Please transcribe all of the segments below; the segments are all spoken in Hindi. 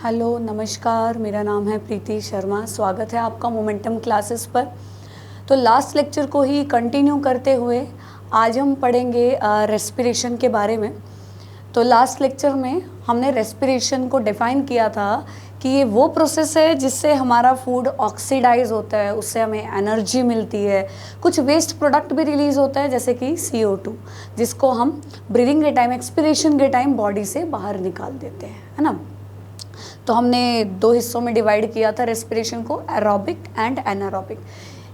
हेलो नमस्कार, मेरा नाम है प्रीति शर्मा। स्वागत है आपका मोमेंटम क्लासेस पर। तो लास्ट लेक्चर को ही कंटिन्यू करते हुए आज हम पढ़ेंगे रेस्पिरेशन के बारे में। तो लास्ट लेक्चर में हमने रेस्पिरेशन को डिफ़ाइन किया था कि ये वो प्रोसेस है जिससे हमारा फूड ऑक्सीडाइज होता है, उससे हमें एनर्जी मिलती है, कुछ वेस्ट प्रोडक्ट भी रिलीज़ होता है जैसे कि CO2, जिसको हम ब्रीदिंग के टाइम, एक्सपिरेशन के टाइम बॉडी से बाहर निकाल देते हैं, है ना। तो हमने दो हिस्सों में डिवाइड किया था रेस्पिरेशन को, एरोबिक एंड एनारोबिक,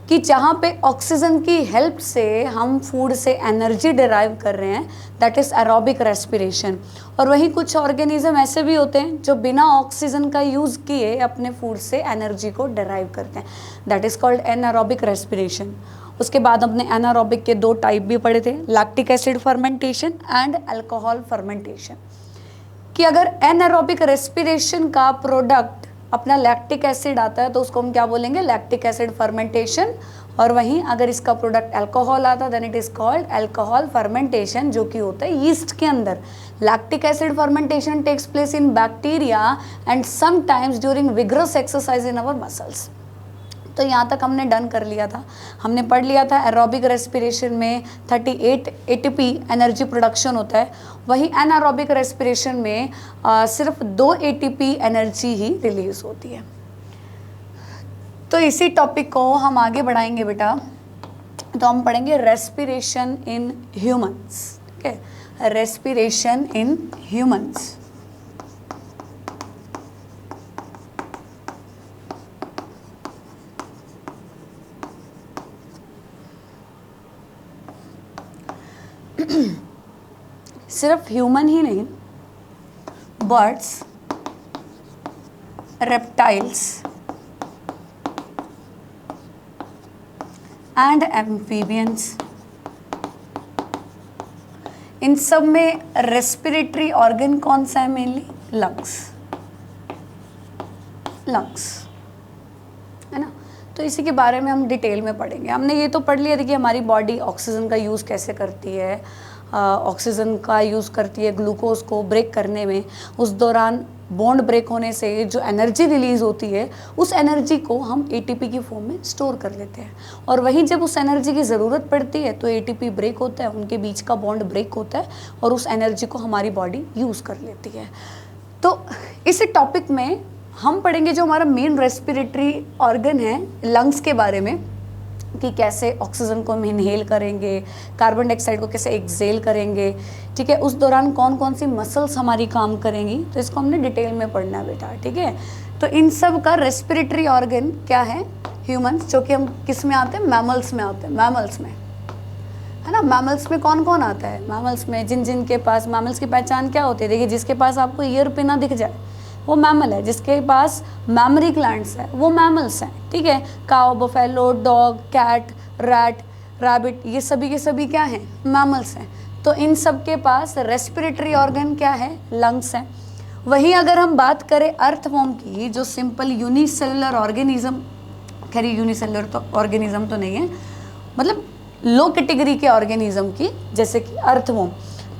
कि जहाँ पे ऑक्सीजन की हेल्प से हम फूड से एनर्जी डिराइव कर रहे हैं, दैट इज़ एरोबिक रेस्पिरेशन। और वहीं कुछ ऑर्गेनिज्म ऐसे भी होते हैं जो बिना ऑक्सीजन का यूज़ किए अपने फूड से एनर्जी को डिराइव करते हैं, that is called anaerobic respiration. उसके बाद हमने एनारोबिक के दो टाइप भी पढ़े थे, lactic acid fermentation and alcohol fermentation. कि अगर एनारोबिक रेस्पिरेशन का प्रोडक्ट अपना लैक्टिक एसिड आता है तो उसको हम क्या बोलेंगे, लैक्टिक एसिड फर्मेंटेशन। और वहीं अगर इसका प्रोडक्ट अल्कोहल आता है then it is called alcohol fermentation, जो कि होता है यीस्ट के अंदर। Lactic acid fermentation takes place in bacteria and sometimes during vigorous exercise in our muscles. तो यहाँ तक हमने डन कर लिया था। हमने पढ़ लिया था एरोबिक रेस्पिरेशन में 38 ATP एनर्जी प्रोडक्शन होता है, वहीं एनारोबिक रेस्पिरेशन में सिर्फ 2 ATP एनर्जी ही रिलीज होती है। तो इसी टॉपिक को हम आगे बढ़ाएंगे बेटा। तो हम पढ़ेंगे रेस्पिरेशन इन ह्यूमंस। ठीक है, रेस्पिरेशन इन ह्यूमंस। सिर्फ ह्यूमन ही नहीं, बर्ड्स, रेप्टाइल्स एंड एम्फीबियंस, इन सब में रेस्पिरेटरी ऑर्गन कौन सा है? मेनली लंग्स, है ना। तो इसी के बारे में हम डिटेल में पढ़ेंगे। हमने ये तो पढ़ लिया था कि हमारी बॉडी ऑक्सीजन का यूज़ कैसे करती है, ऑक्सीजन का यूज़ करती है ग्लूकोज को ब्रेक करने में। उस दौरान बॉन्ड ब्रेक होने से जो एनर्जी रिलीज़ होती है, उस एनर्जी को हम ATP की फॉर्म में स्टोर कर लेते हैं। और वहीं जब उस एनर्जी की ज़रूरत पड़ती है तो ATP ब्रेक होता है, उनके बीच का बॉन्ड ब्रेक होता है और उस एनर्जी को हमारी बॉडी यूज़ कर लेती है। तो इस टॉपिक में हम पढ़ेंगे जो हमारा मेन रेस्पिरेटरी ऑर्गन है, लंग्स के बारे में, कि कैसे ऑक्सीजन को हम इनहेल करेंगे, कार्बन डाइऑक्साइड को कैसे एक्सहेल करेंगे। ठीक है, उस दौरान कौन कौन सी मसल्स हमारी काम करेंगी, तो इसको हमने डिटेल में पढ़ना है बेटा। ठीक है, तो इन सब का रेस्पिरेटरी ऑर्गन क्या है? ह्यूमंस, जो कि हम किस में आते हैं? मैमल्स में आते हैं। मैमल्स में, है ना। मैमल्स में कौन कौन आता है? मैमल्स में जिनके पास, मैमल्स की पहचान क्या होती है? देखिए, जिसके पास आपको ईयर पिना दिख जाए वो मैमल है, जिसके पास मैमरी ग्लैंड्स है वो मैमल्स हैं। ठीक है, cow, buffalo, dog, cat, rat, rabbit, ये सभी के सभी क्या हैं? मैमल्स हैं। तो इन सब के पास रेस्पिरेटरी ऑर्गन क्या है? लंग्स हैं। वहीं अगर हम बात करें अर्थवॉर्म की, जो सिंपल यूनिसेलुलर ऑर्गेनिज्म, खैर यूनिसेलुलर तो ऑर्गेनिज्म तो नहीं है, मतलब लो कैटेगरी के ऑर्गेनिज्म की, जैसे कि अर्थवॉर्म।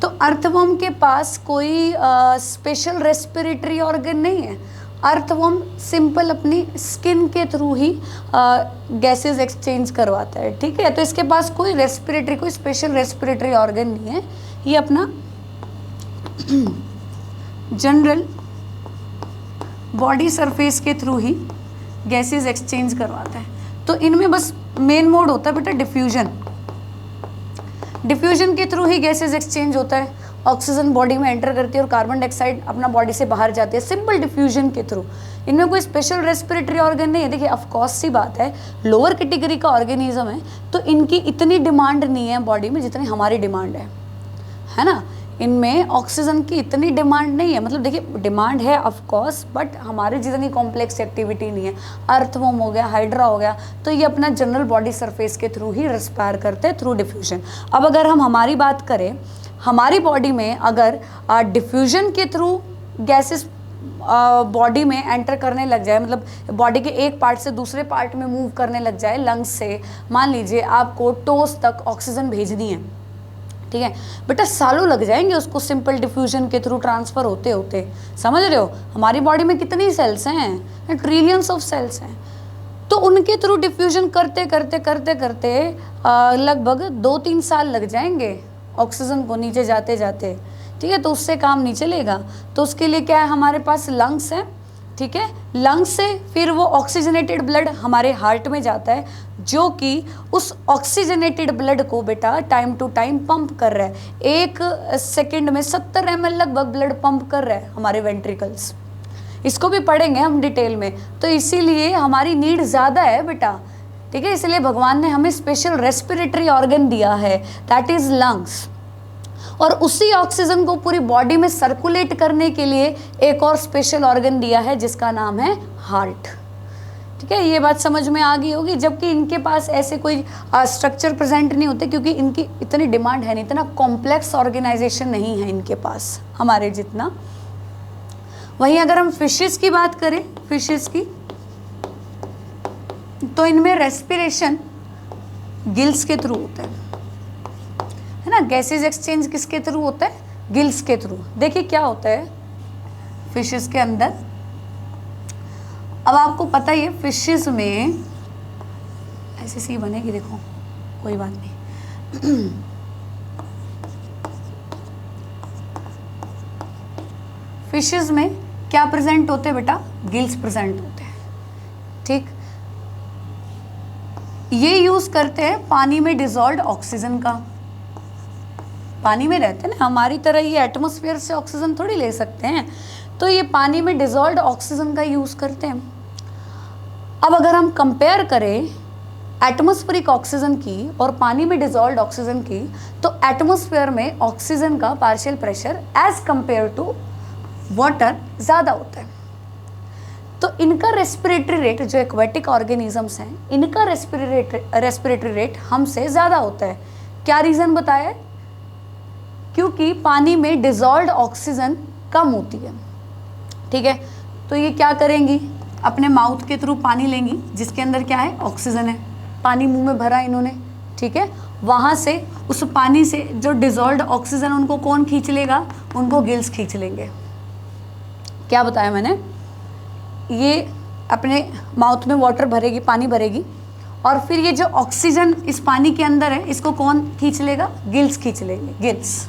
तो अर्थवॉर्म के पास कोई स्पेशल रेस्पिरेटरी ऑर्गन नहीं है। अर्थवॉर्म सिंपल अपनी स्किन के थ्रू ही गैसेस एक्सचेंज करवाता है। ठीक है, तो इसके पास कोई रेस्पिरेटरी, कोई स्पेशल रेस्पिरेटरी ऑर्गन नहीं है। ये अपना जनरल बॉडी सरफेस के थ्रू ही गैसेस एक्सचेंज करवाता है। तो इनमें बस मेन मोड होता है बेटा डिफ्यूजन। डिफ्यूजन के थ्रू ही गैसेस एक्सचेंज होता है। ऑक्सीजन बॉडी में एंटर करती है और कार्बन डाइऑक्साइड अपना बॉडी से बाहर जाती है, सिंपल डिफ्यूजन के थ्रू। इनमें कोई स्पेशल रेस्पिरेटरी ऑर्गन नहीं है। देखिए, ऑफकोर्स सी बात है, लोअर कैटेगरी का ऑर्गेनिज्म है तो इनकी इतनी डिमांड नहीं है बॉडी में जितनी हमारी डिमांड है ना। इनमें ऑक्सीजन की इतनी डिमांड नहीं है, मतलब देखिए डिमांड है ऑफकोर्स, बट हमारे जितनी कॉम्प्लेक्स एक्टिविटी नहीं है। अर्थवॉर्म हो गया, हाइड्रा हो गया, तो ये अपना जनरल बॉडी सरफेस के थ्रू ही रेस्पायर करते हैं, थ्रू डिफ्यूजन। अब अगर हम हमारी बात करें, हमारी बॉडी में अगर डिफ्यूजन के थ्रू गैसेस बॉडी में एंटर करने लग जाए, मतलब बॉडी के एक पार्ट से दूसरे पार्ट में मूव करने लग जाए लंग्स से, मान लीजिए आपको टोस तक ऑक्सीजन भेजनी है, ठीक है बेटा, सालों लग जाएंगे उसको सिंपल डिफ्यूजन के थ्रू ट्रांसफर होते होते। समझ रहे हो, हमारी बॉडी में कितनी सेल्स हैं, ट्रिलियंस ऑफ सेल्स हैं, तो उनके थ्रू डिफ्यूजन करते करते करते करते लगभग 2-3 साल लग जाएंगे ऑक्सीजन को नीचे जाते जाते। ठीक है, तो उससे काम नहीं चलेगा। तो उसके लिए क्या है, हमारे पास लंग्स है। ठीक है, लंग्स से फिर वो ऑक्सीजनेटेड ब्लड हमारे हार्ट में जाता है, जो कि उस ऑक्सीजनेटेड ब्लड को बेटा टाइम टू टाइम पंप कर रहा है। 1 सेकेंड में 70 ml लगभग ब्लड पंप कर रहा है हमारे वेंट्रिकल्स। इसको भी पढ़ेंगे हम डिटेल में। तो इसीलिए हमारी नीड ज़्यादा है बेटा। ठीक है, इसलिए भगवान ने हमें स्पेशल रेस्पिरेटरी ऑर्गन दिया है, दैट इज़ लंग्स। और उसी ऑक्सीजन को पूरी बॉडी में सर्कुलेट करने के लिए एक और स्पेशल ऑर्गन दिया है जिसका नाम है हार्ट। ठीक है, ये बात समझ में आ गई होगी। जबकि इनके पास ऐसे कोई स्ट्रक्चर प्रेजेंट नहीं होते, क्योंकि इनकी इतनी डिमांड है नहीं, इतना कॉम्प्लेक्स ऑर्गेनाइजेशन नहीं है इनके पास हमारे जितना। वहीं अगर हम फिशेस की बात करें, फिशेस की, तो इनमें रेस्पिरेशन गिल्स के थ्रू होता है ना। गैसेज एक्सचेंज किसके थ्रू होता है, गिल्स के थ्रू। देखिए क्या होता है फिशेस के अंदर। अब आपको पता ही है फिशेस में ऐसे सी बनेगी, देखो कोई बात नहीं। फिशेस में क्या प्रेजेंट होते हैं बेटा, गिल्स प्रेजेंट होते हैं। ठीक, ये यूज करते हैं पानी में डिसॉल्व्ड ऑक्सीजन का। पानी में रहते हैं ना, हमारी तरह ये एटमॉस्फेयर से ऑक्सीजन थोड़ी ले सकते हैं, तो ये पानी में डिसॉल्व्ड ऑक्सीजन का यूज करते हैं। अब अगर हम कंपेयर करें एटमॉस्फेरिक ऑक्सीजन की और पानी में डिसॉल्व्ड ऑक्सीजन की, तो एटमॉस्फेयर में ऑक्सीजन का partial pressure as compare to water ज़्यादा होता है। तो इनका रेस्पिरेटरी रेट, जो एक्वेटिक ऑर्गेनिजम्स हैं, इनका रेस्पिरेटरी रेट हमसे ज़्यादा होता है। क्या रीज़न बताया है, क्योंकि पानी में डिसॉल्व्ड ऑक्सीजन कम होती है। ठीक है, तो ये क्या करेंगी, अपने माउथ के थ्रू पानी लेंगी जिसके अंदर क्या है, ऑक्सीजन है। पानी मुंह में भरा इन्होंने, ठीक है, वहाँ से उस पानी से जो डिसॉल्व्ड ऑक्सीजन उनको कौन खींच लेगा, उनको गिल्स खींच लेंगे। क्या बताया मैंने, ये अपने माउथ में वाटर भरेगी, पानी भरेगी, और फिर ये जो ऑक्सीजन इस पानी के अंदर है इसको कौन खींच लेगा, गिल्स खींच लेंगे, गिल्स।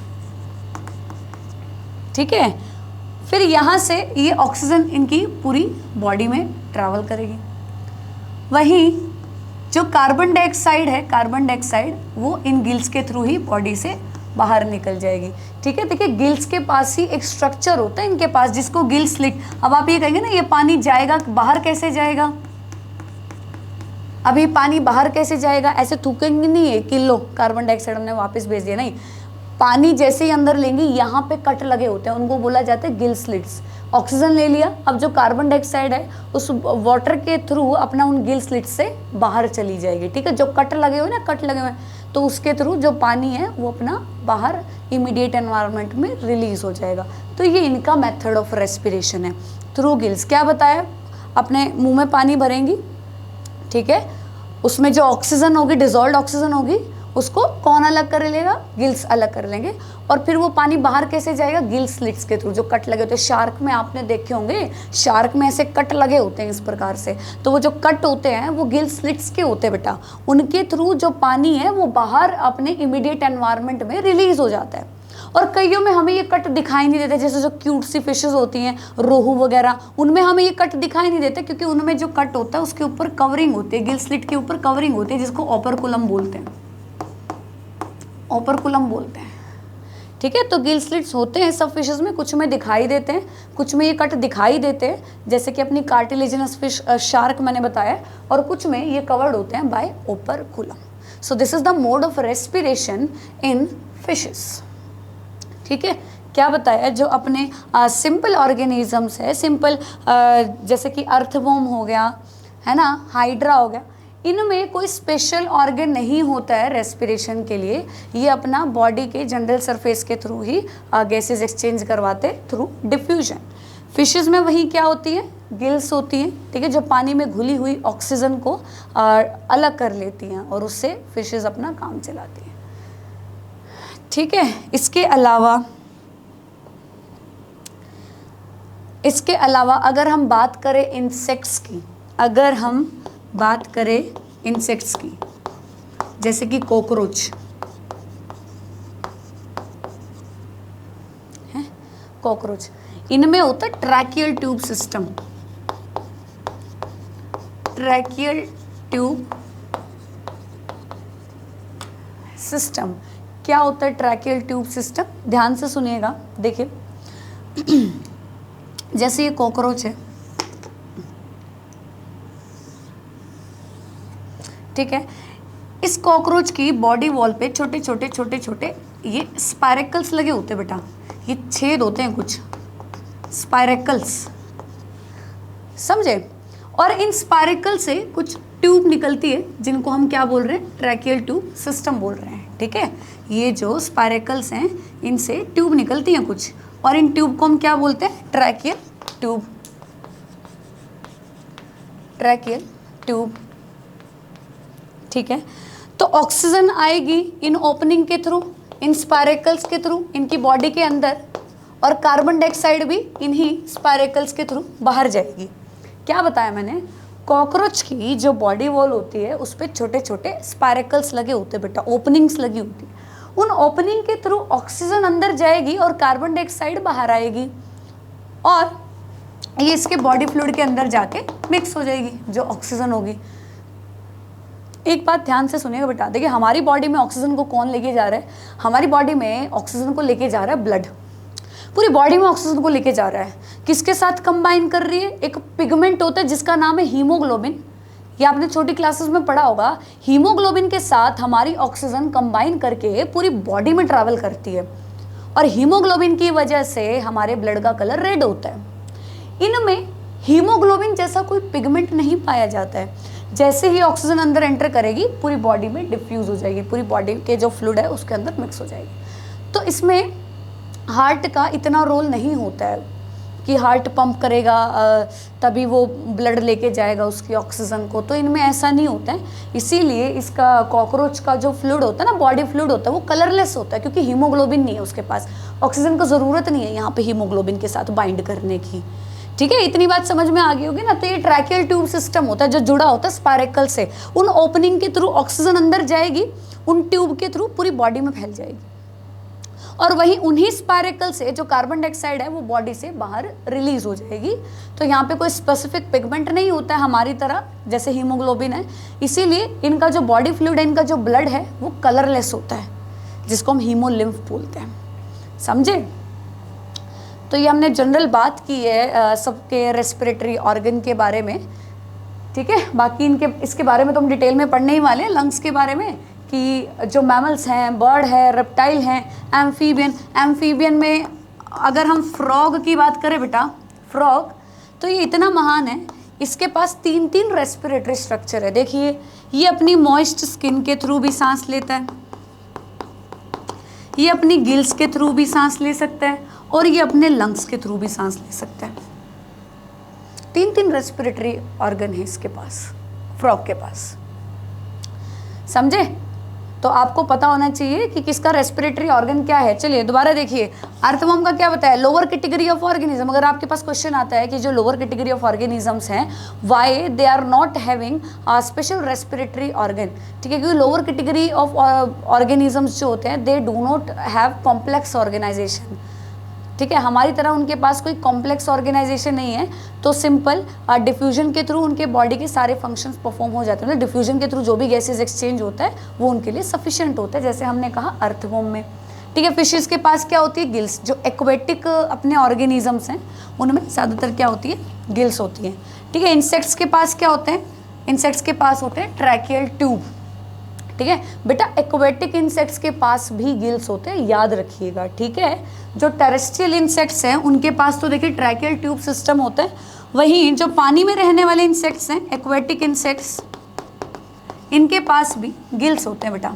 ठीक है, फिर यहाँ से ये ऑक्सीजन इनकी पूरी बॉडी में ट्रैवल करेगी। वहीं जो कार्बन डाइऑक्साइड है, कार्बन डाइऑक्साइड वो इन गिल्स के थ्रू ही बॉडी से बाहर निकल जाएगी। ठीक है, देखिए गिल्स के पास ही एक स्ट्रक्चर होता है इनके पास जिसको गिल स्लिट। अब आप ये कहेंगे ना, ये पानी जाएगा बाहर, कैसे जाएगा, अभी पानी बाहर कैसे जाएगा, ऐसे थूकेंगे नहीं है कि लो कार्बन डाइऑक्साइड हमने वापस भेज दिया, नहीं। पानी जैसे ही अंदर लेंगे यहाँ पे कट लगे होते हैं, उनको बोला जाता है गिल स्लिट्स। ऑक्सीजन ले लिया, अब जो कार्बन डाइऑक्साइड है उस वाटर के थ्रू अपना उन गिल स्लिट्स से बाहर चली जाएगी। ठीक है, जो कट लगे हुए ना, कट लगे हुए, तो उसके थ्रू जो पानी है वो अपना बाहर इमीडिएट एनवायरनमेंट में रिलीज हो जाएगा। तो ये इनका मेथड ऑफ रेस्पिरेशन है, थ्रू गिल्स। क्या बताया, अपने मुंह में पानी भरेंगी, ठीक है, उसमें जो ऑक्सीजन होगी, डिसॉल्व्ड ऑक्सीजन होगी, उसको कौन अलग कर लेगा, गिल्स अलग कर लेंगे। और फिर वो पानी बाहर कैसे जाएगा, गिल स्लिट्स के थ्रू, जो कट लगे होते हैं। शार्क में आपने देखे होंगे, शार्क में ऐसे कट लगे होते हैं इस प्रकार से, तो वो जो कट होते हैं वो गिल स्लिट्स के होते हैं बेटा। उनके थ्रू जो पानी है वो बाहर अपने इमीडिएट एनवायरनमेंट में रिलीज हो जाता है। और कईयों में हमें ये कट दिखाई नहीं देते, जैसे जो क्यूट सी फिशेस होती हैं, रोहू वगैरह, उनमें हमें ये कट दिखाई नहीं देते, क्योंकि उनमें जो कट होता है उसके ऊपर कवरिंग होती है, गिल स्लिट के ऊपर कवरिंग होती है, जिसको ओपरकुलम बोलते हैं, ओपरकुलम बोलते हैं। ठीक है, तो गिल स्लिट्स होते हैं सब फिशेस में, कुछ में दिखाई देते हैं, कुछ में ये कट दिखाई देते हैं, जैसे कि अपनी कार्टिलेजिनस फिश शार्क मैंने बताया, और कुछ में ये कवर्ड होते हैं by operculum. So this is the mode of respiration in fishes. ठीक है, क्या बताया, जो अपने सिंपल ऑर्गेनिजम्स है, सिंपल जैसे कि अर्थवॉर्म हो गया, है ना, हाइड्रा हो गया, इनमें कोई स्पेशल ऑर्गन नहीं होता है रेस्पिरेशन के लिए। ये अपना बॉडी के जनरल सरफेस के थ्रू ही गैसेस एक्सचेंज करवाते थ्रू डिफ्यूजन। फिशेस में वही क्या होती है, गिल्स होती हैं, ठीक है, जो पानी में घुली हुई ऑक्सीजन को अलग कर लेती हैं और उससे फिशेस अपना काम चलाती हैं। ठीक है। इसके अलावा अगर हम बात करें इंसेक्ट्स की, जैसे कि कॉकरोच है, कॉकरोच, इनमें होता है ट्रैकियल ट्यूब सिस्टम। क्या होता है ट्रैकियल ट्यूब सिस्टम? ध्यान से सुनिएगा। देखिए जैसे ये कॉकरोच है, ठीक है, इस कॉकरोच की बॉडी वॉल पे छोटे छोटे ये स्पाइरेकल्स लगे होते हैं बेटा, ये छेद होते हैं कुछ स्पाइरेकल्स, समझे? और इन स्पाइरेकल से कुछ ट्यूब निकलती है जिनको हम क्या बोल रहे हैं? ट्रैकियल ट्यूब सिस्टम बोल रहे हैं, ठीक है। ये जो स्पाइरेकल्स हैं इनसे ट्यूब निकलती हैं कुछ, और इन ट्यूब को हम क्या बोलते हैं? ट्रैकियल ट्यूब, ठीक है। तो ऑक्सीजन आएगी इन ओपनिंग के थ्रू, इन स्पाइरेकल्स के थ्रू इनकी बॉडी के अंदर, और कार्बन डाइऑक्साइड भी इन्हीं स्पाइरेकल्स के थ्रू बाहर जाएगी। क्या बताया मैंने? कॉकरोच की जो बॉडी वॉल होती है उस पर छोटे छोटे स्पाइरेकल्स लगे होते हैं बेटा, ओपनिंग्स लगी होती है। उन ओपनिंग के थ्रू ऑक्सीजन अंदर जाएगी और कार्बन डाइऑक्साइड बाहर आएगी, और ये इसके बॉडी फ्लूइड के अंदर जाके मिक्स हो जाएगी जो ऑक्सीजन होगी। एक बात ध्यान से सुनिएगा बेटा, देखिए हमारी बॉडी में ऑक्सीजन को कौन लेके जा रहा है? हमारी बॉडी में ऑक्सीजन को लेके जा रहा है ब्लड, पूरी बॉडी में ऑक्सीजन को लेके जा रहा है। किसके साथ कंबाइन कर रही है? एक पिगमेंट होता है जिसका नाम है हीमोग्लोबिन, ये आपने छोटी क्लासेस में पढ़ा होगा। हीमोग्लोबिन के साथ हमारी ऑक्सीजन कंबाइन करके पूरी बॉडी में ट्रैवल करती है, और हीमोग्लोबिन की वजह से हमारे ब्लड का कलर रेड होता है। इनमें हीमोग्लोबिन जैसा कोई पिगमेंट नहीं पाया जाता है। जैसे ही ऑक्सीजन अंदर एंटर करेगी पूरी बॉडी में डिफ्यूज हो जाएगी, पूरी बॉडी के जो फ्लूइड है उसके अंदर मिक्स हो जाएगी। तो इसमें हार्ट का इतना रोल नहीं होता है कि हार्ट पंप करेगा तभी वो ब्लड लेके जाएगा उसकी ऑक्सीजन को, तो इनमें ऐसा नहीं होता है। इसीलिए इसका कॉकरोच का जो फ्लूइड होता है ना, बॉडी फ्लूइड होता है, वो कलरलेस होता है, क्योंकि हीमोग्लोबिन नहीं है उसके पास, ऑक्सीजन को ज़रूरत नहीं है यहाँ पे हीमोग्लोबिन के साथ बाइंड करने की। ठीक है, इतनी बात समझ में आ गई होगी ना। तो ये ट्रैकियल ट्यूब सिस्टम होता है जो जुड़ा होता है स्पाइरेकल से, उन ओपनिंग के थ्रू ऑक्सीजन अंदर जाएगी, उन ट्यूब के थ्रू पूरी बॉडी में फैल जाएगी, और वहीं उन्हीं स्पाइरेकल से जो कार्बन डाइऑक्साइड है वो बॉडी से बाहर रिलीज हो जाएगी। तो यहाँ पे कोई स्पेसिफिक पिगमेंट नहीं होता है हमारी तरह जैसे हीमोग्लोबिन है, इसीलिए इनका जो बॉडी फ्लूइड है, इनका जो ब्लड है वो कलरलेस होता है, जिसको हम हीमोलिम्फ बोलते हैं, समझे? तो ये हमने जनरल बात की है सबके रेस्पिरेटरी ऑर्गन के बारे में, ठीक है। बाकी इसके बारे में तो हम डिटेल में पढ़ने ही वाले हैं, लंग्स के बारे में, कि जो मैमल्स हैं, बर्ड है, रेप्टाइल हैं, एम्फीबियन में अगर हम फ्रॉग की बात करें बेटा, फ्रॉग तो ये इतना महान है, इसके पास 3 रेस्पिरेटरी स्ट्रक्चर है। देखिए, ये अपनी मॉइस्ट स्किन के थ्रू भी सांस लेता है, ये अपनी गिल्स के थ्रू भी सांस ले सकता है, और ये अपने लंग्स के थ्रू भी सांस ले सकता है। 3 रेस्पिरेटरी ऑर्गन है इसके पास, फ्रॉग के पास, समझे? तो आपको पता होना चाहिए कि किसका रेस्पिरेटरी ऑर्गन क्या है। चलिए दोबारा देखिए, अर्थवर्म का क्या बताया? Lower category of organism. अगर आपके पास क्वेश्चन आता है कि जो लोअर कैटेगरी ऑफ ऑर्गेनिजम्स हैं, why they are not having special respiratory organ, ठीक है, क्योंकि लोअर कैटेगरी ऑफ ऑर्गेनिजम्स जो होते हैं they do not have complex organization, ठीक है, हमारी तरह उनके पास कोई कॉम्प्लेक्स ऑर्गेनाइजेशन नहीं है। तो सिंपल डिफ्यूजन के थ्रू उनके बॉडी के सारे फंक्शंस परफॉर्म हो जाते हैं। मतलब डिफ्यूजन के थ्रू जो भी गैसेज एक्सचेंज होता है वो उनके लिए सफिशिएंट होता है, जैसे हमने कहा अर्थवर्म में, ठीक है। फिशेस के पास क्या होती है? गिल्स। जो एक्वेटिक अपने ऑर्गेनिजम्स हैं उनमें ज़्यादातर क्या होती है? गिल्स होती है, ठीक है। इंसेक्ट्स के पास क्या होते हैं? इंसेक्ट्स के पास होते हैं ट्रैकियल ट्यूब, ठीक है बेटा। एक्वेटिक इंसेक्ट्स के पास भी गिल्स होते हैं, याद रखिएगा, ठीक है। जो टेरेस्ट्रियल इंसेक्ट्स हैं उनके पास तो देखिए ट्रैकियल ट्यूब सिस्टम होता है, वहीं जो पानी में रहने वाले इंसेक्ट्स हैं, एक्वेटिक इंसेक्ट्स, इनके पास भी गिल्स होते हैं बेटा,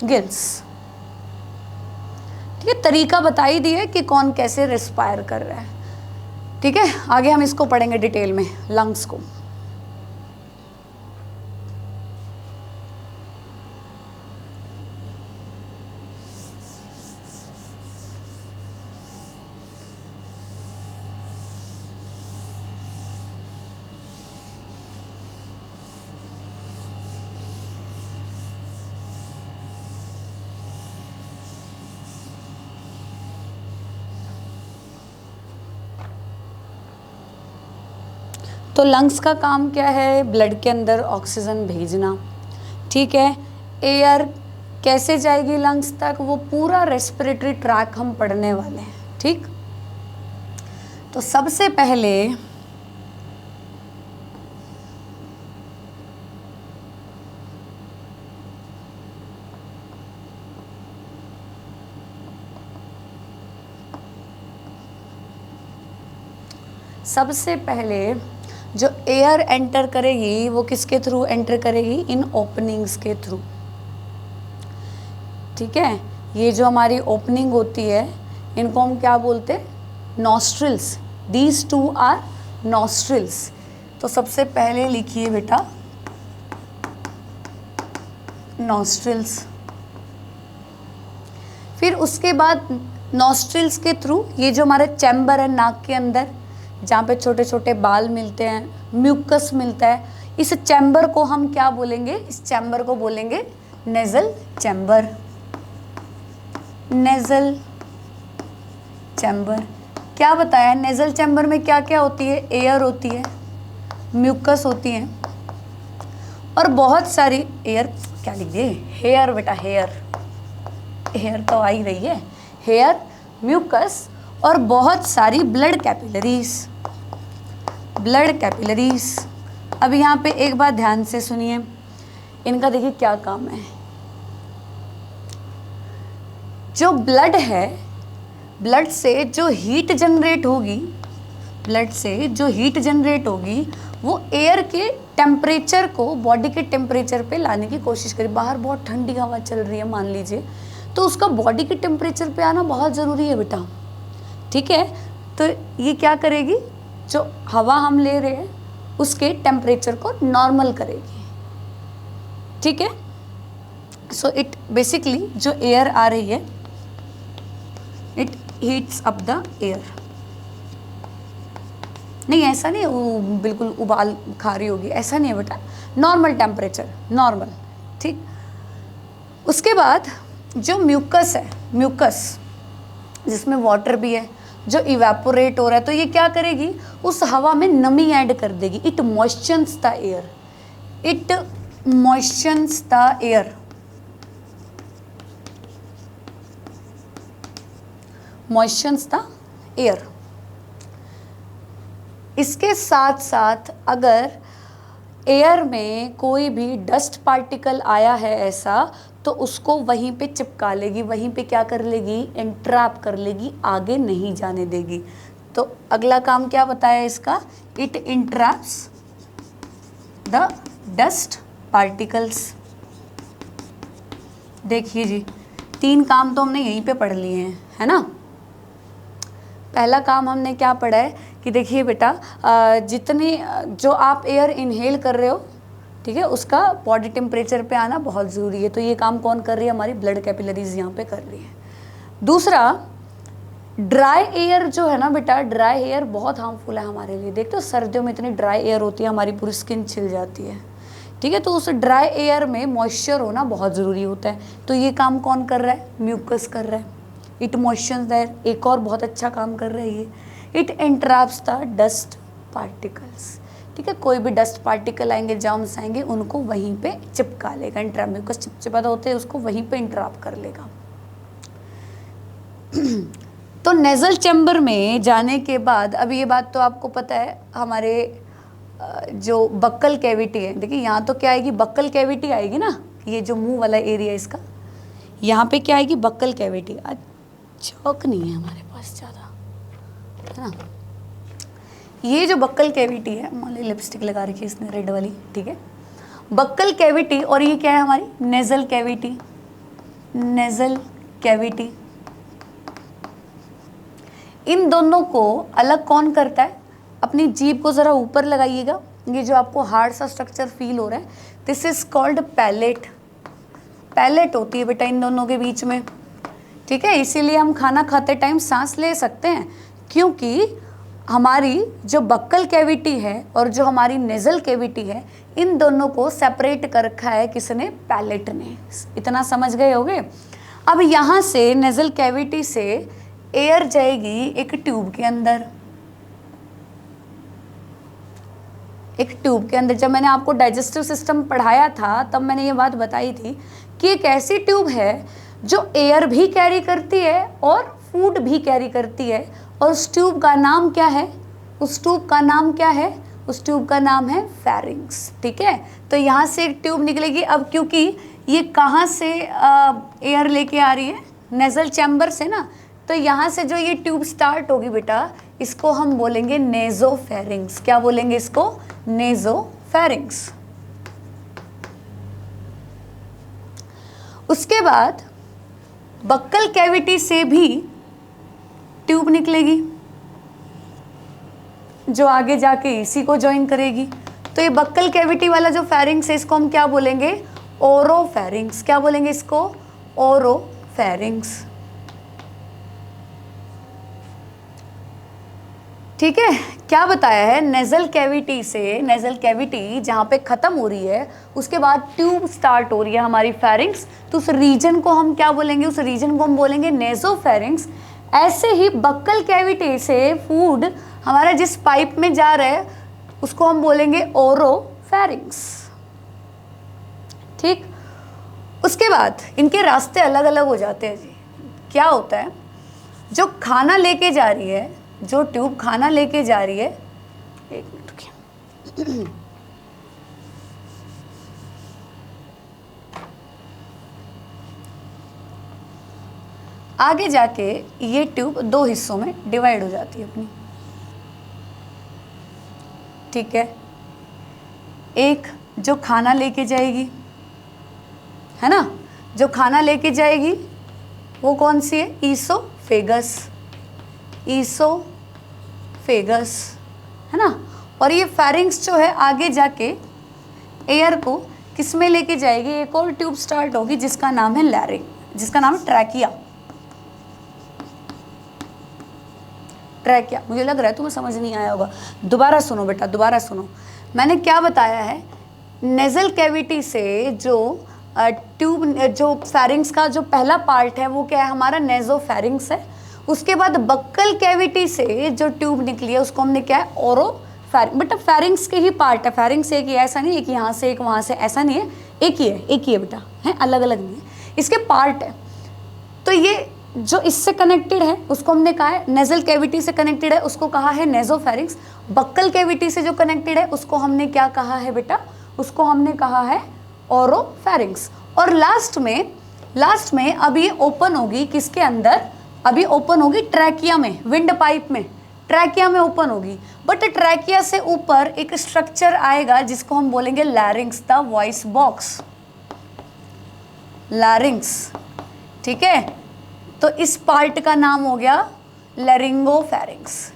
गिल्स, ठीक है। तरीका बता ही दिए कि कौन कैसे रिस्पायर कर रहा है, ठीक है। आगे हम इसको पढ़ेंगे डिटेल में, लंग्स को। तो लंग्स का काम क्या है? ब्लड के अंदर ऑक्सीजन भेजना, ठीक है। एयर कैसे जाएगी लंग्स तक? वो पूरा रेस्पिरेटरी ट्रैक हम पढ़ने वाले हैं, ठीक। तो सबसे पहले जो एयर एंटर करेगी वो किसके थ्रू एंटर करेगी? इन ओपनिंग्स के थ्रू, ठीक है। ये जो हमारी ओपनिंग होती है इनको हम क्या बोलते हैं? Nostrils. These two are nostrils. तो सबसे पहले लिखिए बेटा नॉस्ट्रिल्स। फिर उसके बाद नॉस्ट्रिल्स के थ्रू ये जो हमारे चैम्बर है नाक के अंदर, जहाँ पे छोटे छोटे बाल मिलते हैं, म्यूकस मिलता है, इस चैम्बर को हम क्या बोलेंगे? इस चैम्बर को बोलेंगे नेजल चैम्बर। नेजल चैम्बर क्या बताया? नेजल चैम्बर में क्या क्या होती है? एयर होती है, म्यूकस होती है, और बहुत सारी एयर, क्या लिख दिए? हेयर बेटा, हेयर। हेयर तो आ ही रही है। हेयर, म्यूकस और बहुत सारी ब्लड कैपिलरीज। Blood capillaries. अब यहाँ पे एक बात ध्यान से सुनिए, इनका देखिए क्या काम है। जो ब्लड है, ब्लड से जो हीट जनरेट होगी, ब्लड से जो हीट जनरेट होगी वो एयर के टेम्परेचर को बॉडी के टेम्परेचर पे लाने की कोशिश करें। बाहर बहुत ठंडी हवा चल रही है मान लीजिए, तो उसका बॉडी के टेम्परेचर पे आना बहुत ज़रूरी है बेटा, ठीक है। तो ये क्या करेगी? जो हवा हम ले रहे हैं उसके टेम्परेचर को नॉर्मल करेगी, ठीक है। सो इट बेसिकली जो एयर आ रही है it heats up the air. नहीं ऐसा नहीं वो बिल्कुल उबाल खा रही होगी, ऐसा नहीं है बेटा, नॉर्मल टेम्परेचर, नॉर्मल, ठीक। उसके बाद जो म्यूकस है, म्यूकस जिसमें वाटर भी है, जो इवेपोरेट हो रहा है, तो ये क्या करेगी? उस हवा में नमी ऐड कर देगी। It moistures the air. It moistures the air. Moistures the air. इसके साथ साथ अगर एयर में कोई भी डस्ट पार्टिकल आया है ऐसा, तो उसको वहीं पे चिपका लेगी, वहीं पे क्या कर लेगी? एंट्रैप कर लेगी, आगे नहीं जाने देगी। तो अगला काम क्या बताया इसका? It entraps the dust particles. देखिए जी, 3 काम तो हमने यहीं पे पढ़ लिए हैं, है ना। पहला काम हमने क्या पढ़ा है कि देखिए बेटा, जितनी जो आप एयर इनहेल कर रहे हो, ठीक है, उसका बॉडी टेम्परेचर पे आना बहुत ज़रूरी है। तो ये काम कौन कर रही है? हमारी ब्लड कैपिलरीज यहाँ पे कर रही है। दूसरा, ड्राई एयर जो है ना बेटा, ड्राई एयर बहुत हार्मफुल है हमारे लिए। देखते हो सर्दियों में इतनी ड्राई एयर होती है, हमारी पूरी स्किन छिल जाती है, ठीक है। तो उस ड्राई एयर में मॉइस्चर होना बहुत ज़रूरी होता है। तो ये काम कौन कर रहा है? म्यूकस कर रहा है। It moistures the air. एक और बहुत अच्छा काम कर रहा है ये, इट एंट्रैप्स द डस्ट पार्टिकल्स, ठीक है। कोई भी डस्ट पार्टिकल आएंगे, जर्म्स आएंगे, उनको वहीं पे चिपका लेगा। इंट्रैप, म्यूकस चिपचिपाता होते हैं, उसको वहीं पे इंट्रैप कर लेगा। तो नेजल चैम्बर में जाने के बाद, अब ये बात तो आपको पता है, हमारे जो बक्कल कैविटी है, देखिए यहाँ तो क्या आएगी? बक्कल कैविटी आएगी ना, ये जो मुंह वाला एरिया इसका, यहाँ पे क्या आएगी? Buccal cavity. आज चौक नहीं है हमारे पास ज़्यादा, है ना। ये जो बक्कल कैविटी है, मान ली लिपस्टिक लगा रखी है इसने रेड वाली, ठीक है, बक्कल कैविटी, और ये क्या है? हमारी नेजल कैविटी। नेजल कैविटी, इन दोनों को अलग कौन करता है? अपनी जीभ को ज़रा ऊपर लगाइएगा, ये जो आपको हार्ड सा स्ट्रक्चर फील हो रहा है, this is called palate. Palate होती है बेटा इन दोनों के बीच में, ठीक है। इसीलिए हम खाना खाते टाइम सांस ले सकते हैं, क्योंकि हमारी जो बक्कल कैविटी है और जो हमारी नेजल कैविटी है, इन दोनों को सेपरेट कर रखा है किसने? पैलेट ने। इतना समझ गए होगे। अब यहाँ से नेजल कैविटी से एयर जाएगी एक ट्यूब के अंदर। एक ट्यूब के अंदर। जब मैंने आपको डाइजेस्टिव सिस्टम पढ़ाया था तब मैंने ये बात बताई थी कि एक ऐसी ट्यूब है जो एयर भी कैरी करती है और फूड भी कैरी करती है, और उस ट्यूब का नाम क्या है? उस ट्यूब का नाम क्या है? उस ट्यूब का नाम है फेरिंग्स। ठीक है, तो यहाँ से एक ट्यूब निकलेगी। अब क्योंकि ये कहाँ से एयर लेके आ रही है? नेजल चैम्बर से ना, तो यहाँ से जो ये ट्यूब स्टार्ट होगी बेटा, इसको हम बोलेंगे नेजोफेरिंग्स। क्या बोलेंगे इसको? नेजोफेरिंग्स। उसके बाद बक्कल कैविटी से भी ट्यूब निकलेगी जो आगे जाके इसी को ज्वाइन करेगी। तो ये बक्कल कैविटी वाला जो फेरिंग्स है इसको हम क्या बोलेंगे? ओरोफेरिंग्स। क्या बोलेंगे इसको? ओरोफेरिंग्स। ठीक है, क्या बताया है? नेजल कैविटी से, नेजल कैविटी जहाँ पे ख़त्म हो रही है उसके बाद ट्यूब स्टार्ट हो रही है हमारी फेरिंग्स, तो उस रीजन को हम क्या बोलेंगे? उस रीजन को हम बोलेंगे नेजोफेरिंग्स। ऐसे ही बक्कल कैविटी से फूड हमारा जिस पाइप में जा रहा है उसको हम बोलेंगे ओरोफेरिंग्स। ठीक, उसके बाद इनके रास्ते अलग अलग हो जाते हैं जी। क्या होता है? जो खाना लेके जा रही है, जो ट्यूब खाना लेके जा रही है, एक मिनट रुकिए, आगे जाके ये ट्यूब दो हिस्सों में डिवाइड हो जाती है अपनी। ठीक है, एक जो खाना लेके जाएगी, है ना, जो खाना लेके जाएगी वो कौन सी है? ईसोफेगस। ईसोफेगस, है ना। और ये फेरिंग्स जो है आगे जाके एयर को किस में लेके जाएगी? एक और ट्यूब स्टार्ट होगी जिसका नाम है लैरिंग, जिसका नाम है ट्रैकिया। ट्रैकिया, मुझे लग रहा है तुम्हें समझ नहीं आया होगा। दोबारा सुनो बेटा, दोबारा सुनो। मैंने क्या बताया है? नेजल कैविटी से जो ट्यूब, जो फेरिंग्स का जो पहला पार्ट है वो क्या है? हमारा नेजोफेरिंग्स है। उसके बाद बक्कल कैविटी से जो ट्यूब निकली है उसको हमने क्या है? ओरोफेरिंग्स। बेटा फेरिंग्स के ही पार्ट है, फेरिंग्स एक ही, ऐसा नहीं है कि यहाँ से एक वहाँ से, ऐसा नहीं है, एक ही है, एक ही है बेटा, है, अलग अलग नहीं है, इसके पार्ट है। तो ये जो इससे कनेक्टेड है उसको हमने कहा है, नेजल कैविटी से कनेक्टेड है उसको कहा है नेजोफेरिंग्स। बक्कल कैविटी से जो कनेक्टेड है उसको हमने क्या कहा है बेटा? उसको हमने कहा है ओरोफेरिंग्स। और लास्ट में अब ये ओपन होगी किसके अंदर? अभी ओपन होगी ट्रैकिया में, विंड पाइप में, ट्रैकिया में ओपन होगी। बट ट्रैकिया से ऊपर एक स्ट्रक्चर आएगा जिसको हम बोलेंगे larynx, the voice box, larynx. ठीक है, तो इस पार्ट का नाम हो गया laryngopharynx.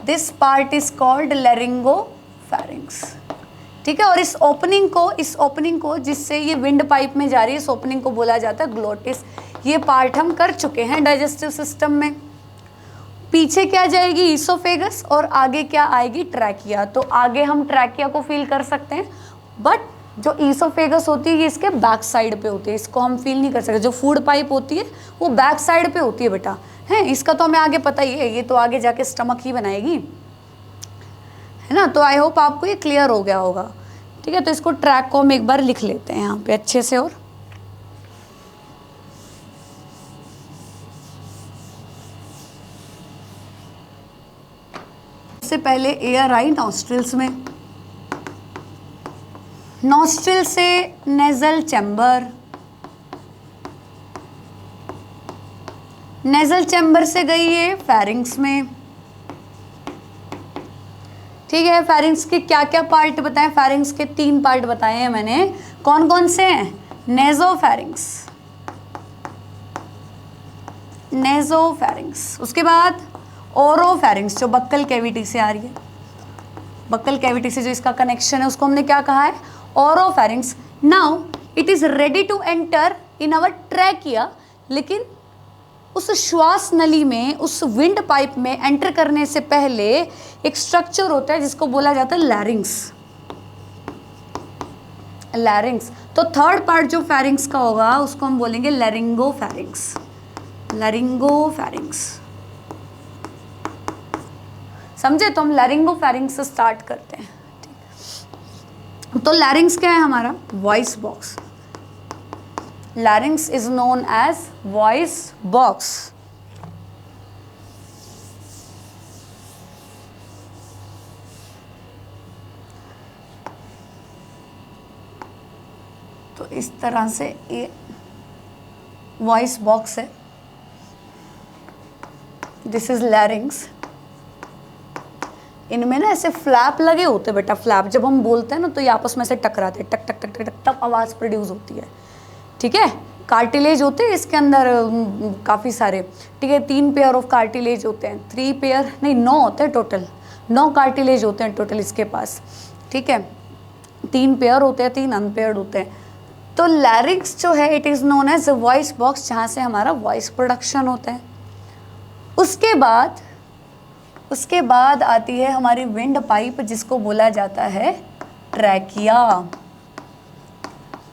This part is called laryngopharynx. ठीक है, और इस ओपनिंग को जिससे ये विंड पाइप में जा रही है, इस ओपनिंग को बोला जाता है ग्लोटिस। ये पार्ट हम कर चुके हैं डाइजेस्टिव सिस्टम में। पीछे क्या जाएगी? ईसोफेगस, और आगे क्या आएगी? ट्रैकिया। तो आगे हम ट्रैकिया को फील कर सकते हैं, बट जो ईसोफेगस होती है ये इसके बैक साइड पे होती है, इसको हम फील नहीं कर सकते। जो फूड पाइप होती है वो बैक साइड पे होती है बेटा, है, इसका तो हमें आगे पता ही है, ये तो आगे जाके स्टमक ही बनाएगी, है ना। तो आई होप आपको ये क्लियर हो गया होगा। ठीक है, तो इसको ट्रैक को हम एक बार लिख लेते हैं यहाँ पे अच्छे से। और सबसे पहले एयर आई नॉस्ट्रिल्स में, नॉस्ट्रिल से नेजल चैम्बर, नेजल चैम्बर से गई है फेरिंग्स में। ठीक है, फेरिंग्स के क्या क्या पार्ट बताएं? फेरिंग्स के 3 पार्ट बताए हैं मैंने। कौन कौन से हैं? Nasopharynx, nasopharynx. उसके बाद ओरोफेरिंग्स जो बक्कल कैविटी से आ रही है, बक्कल कैविटी से जो इसका कनेक्शन है उसको हमने क्या कहा है? Oropharynx. Now it is ready to enter in our trachea, लेकिन उस श्वास नली में, उस विंड पाइप में एंटर करने से पहले एक स्ट्रक्चर होता है जिसको बोला जाता है लैरिंग्स, लैरिंग्स। तो थर्ड पार्ट जो फेरिंग्स का होगा उसको हम बोलेंगे लैरिंगोफेरिंग्स, लैरिंगोफेरिंग्स। समझे? तो हम लैरिंगोफेरिंग्स से स्टार्ट करते हैं। ठीक, तो लैरिंग्स क्या है हमारा? Voice box. Larynx is known as voice box. तो इस तरह से ये वॉइस बॉक्स है, दिस इज लैरिंग्स। इनमें ना ऐसे फ्लैप लगे होते बेटा, फ्लैप जब हम बोलते हैं ना तो ये आपस में से टकराते हैं, टक टक टक टक, तब आवाज़ प्रोड्यूस होती है। ठीक है, कार्टिलेज होते हैं इसके अंदर काफ़ी सारे। ठीक है, 3 पेयर ऑफ कार्टिलेज होते हैं, 3 पेयर नहीं 9 होते हैं टोटल, 9 कार्टिलेज होते हैं टोटल इसके पास। ठीक है, 3 पेयर होते हैं, 3 अनपेयर्ड होते हैं। तो लैरिंग्स जो है it is known as a voice box, जहाँ से हमारा वॉइस प्रोडक्शन होता है। उसके बाद आती है हमारी विंड पाइप, जिसको बोला जाता है trachea.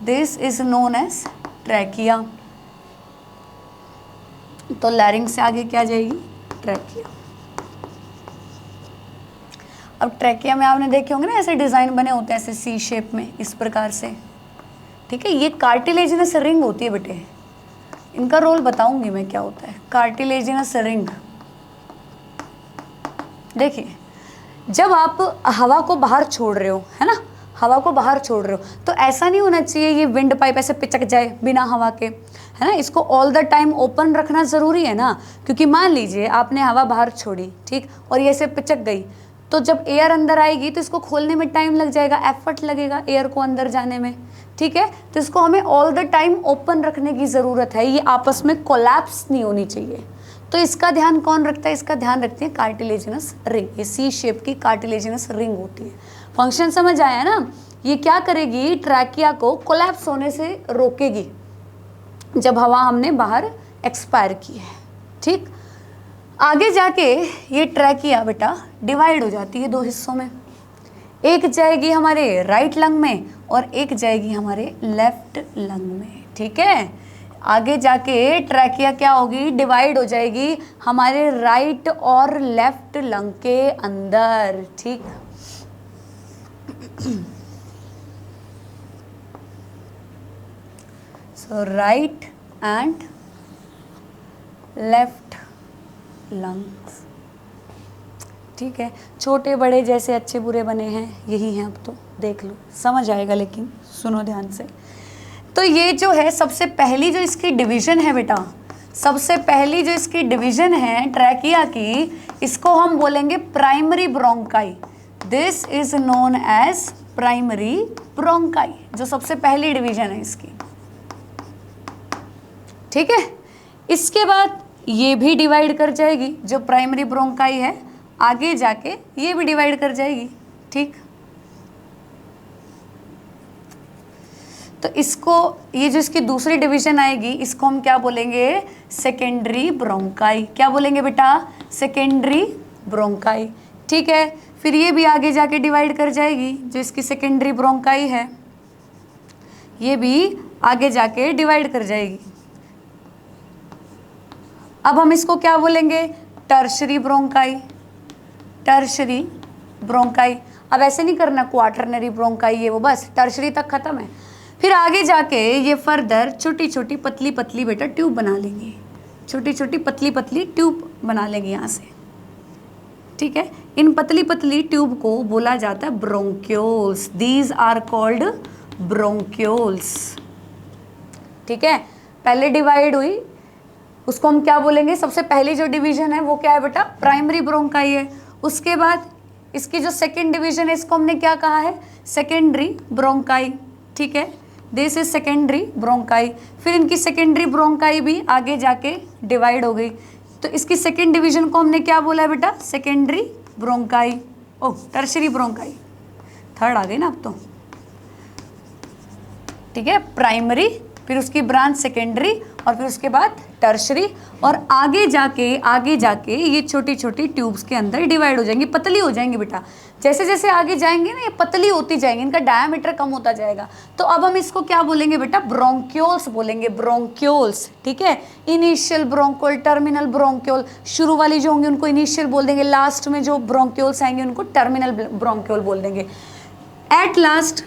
This is known as trachea. तो लैरिंग्स से आगे क्या जाएगी? ट्रैकिया। अब ट्रैकिया में आपने देखे होंगे ना ऐसे डिजाइन बने होते हैं ऐसे सी शेप में, इस प्रकार से। ठीक है, ये कार्टिलेजिनस रिंग होती है बेटे, इनका रोल बताऊंगी मैं क्या होता है। कार्टिलेजिनस रिंग, देखिए जब आप हवा को बाहर छोड़ रहे हो, है ना, हवा को बाहर छोड़ रहे हो, तो ऐसा नहीं होना चाहिए ये विंड पाइप ऐसे पिचक जाए बिना हवा के, है ना। इसको ऑल द टाइम ओपन रखना ज़रूरी है ना, क्योंकि मान लीजिए आपने हवा बाहर छोड़ी, ठीक, और ये ऐसे पिचक गई, तो जब एयर अंदर आएगी तो इसको खोलने में टाइम लग जाएगा, एफर्ट लगेगा एयर को अंदर जाने में। ठीक है, तो इसको हमें ऑल द टाइम ओपन रखने की ज़रूरत है, ये आपस में कोलैप्स नहीं होनी चाहिए। तो इसका ध्यान कौन रखता है? इसका ध्यान रखती है कार्टिलेजिनस रिंग। ये सी शेप की कार्टिलेजिनस रिंग होती है। फंक्शन समझ आया ना? ये क्या करेगी? ट्रैकिया को कोलैप्स होने से रोकेगी जब हवा हमने बाहर एक्सपायर की है। ठीक, आगे जाके ये ट्रैकिया बेटा डिवाइड हो जाती है 2 हिस्सों में, एक जाएगी हमारे राइट लंग में और एक जाएगी हमारे लेफ्ट लंग में। ठीक है, आगे जाके ट्रैकिया क्या होगी? डिवाइड हो जाएगी हमारे राइट और लेफ्ट लंग के अंदर। ठीक, सो राइट एंड लेफ्ट लंग्स। ठीक है, छोटे बड़े जैसे अच्छे बुरे बने हैं यही हैं, अब तो देख लो, समझ आएगा, लेकिन सुनो ध्यान से। तो ये जो है सबसे पहली जो इसकी डिवीज़न है बेटा, सबसे पहली जो इसकी डिवीज़न है ट्रैकिया की, इसको हम बोलेंगे primary bronchi. This is known as primary bronchi, जो सबसे पहली डिवीज़न है इसकी। ठीक है, इसके बाद ये भी डिवाइड कर जाएगी, जो प्राइमरी ब्रोंकाई है, आगे जाके ये भी डिवाइड कर जाएगी। ठीक, तो इसको, ये जो इसकी दूसरी डिवीजन आएगी, इसको हम क्या बोलेंगे? Secondary bronchi. क्या बोलेंगे बेटा? Secondary bronchi. ठीक है, फिर ये भी आगे जाके डिवाइड कर जाएगी, जो इसकी सेकेंडरी ब्रोंकाई है, ये भी आगे जाके डिवाइड कर जाएगी। अब हम इसको क्या बोलेंगे? Tertiary bronchi. Tertiary bronchi. अब ऐसे नहीं करना क्वार्टरनरी ब्रोंकाई ये वो, बस टर्शरी तक खत्म है। फिर आगे जाके ये फर्दर छोटी छोटी पतली पतली बेटा ट्यूब बना लेंगे, छोटी छोटी पतली पतली ट्यूब बना लेंगे यहाँ से। ठीक है, इन पतली पतली ट्यूब को बोला जाता है bronchioles. These are called bronchioles. ठीक है, पहले डिवाइड हुई, उसको हम क्या बोलेंगे? सबसे पहली जो डिवीजन है वो क्या है बेटा? प्राइमरी ब्रोंकाई है। उसके बाद इसकी जो सेकेंड डिवीजन है, इसको हमने क्या कहा है? Secondary bronchi. ठीक है, दिस इज सेकेंडरी ब्रोंकाई। फिर इनकी सेकेंडरी ब्रोंकाई भी आगे जाके डिवाइड हो गई, तो इसकी सेकेंड डिवीजन को हमने क्या बोला है बेटा? Secondary bronchi. Oh, tertiary bronchi, third आ गई ना अब तो। ठीक है, प्राइमरी, फिर उसकी ब्रांच सेकेंडरी, और फिर उसके बाद टर्शरी, और आगे जाके ये छोटी छोटी ट्यूब्स के अंदर डिवाइड हो जाएंगी, पतली हो जाएंगी बेटा। जैसे जैसे आगे जाएंगे ना ये पतली होती जाएंगी, इनका डायामीटर कम होता जाएगा। तो अब हम इसको क्या बोलेंगे बेटा? ब्रोंक्यूल्स बोलेंगे, ब्रोंक्यूल्स। ठीक है, इनिशियल ब्रोंक्यूल, टर्मिनल ब्रोंक्यूल, शुरू वाली जो होंगी उनको इनिशियल बोल देंगे, लास्ट में जो ब्रोंक्यूल्स आएंगे उनको टर्मिनल ब्रोंक्यूल बोल देंगे। एट लास्ट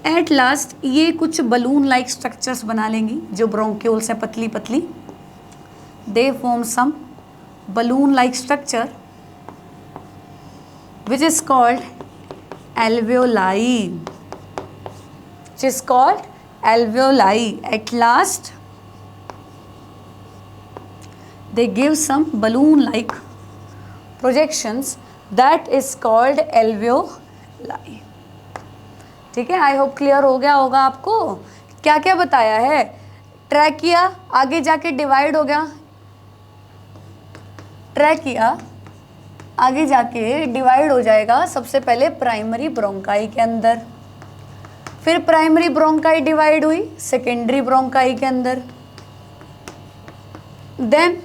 एट लास्ट ये कुछ बलून लाइक स्ट्रक्चर्स बना लेंगी जो ब्रोंक्यूल्स है पतली पतली, they form some balloon like structure which is called alveoli, which is called alveoli. At last they give some balloon like projections that is called alveoli. ठीक है, आई होप क्लियर हो गया होगा आपको। क्या क्या बताया है, ट्रैकिया आगे जाके डिवाइड हो गया, ट्रैकिया आगे जाके डिवाइड हो जाएगा सबसे पहले प्राइमरी ब्रोंकाई के अंदर, फिर प्राइमरी ब्रोंकाई डिवाइड हुई सेकेंडरी ब्रोंकाई के अंदर, देन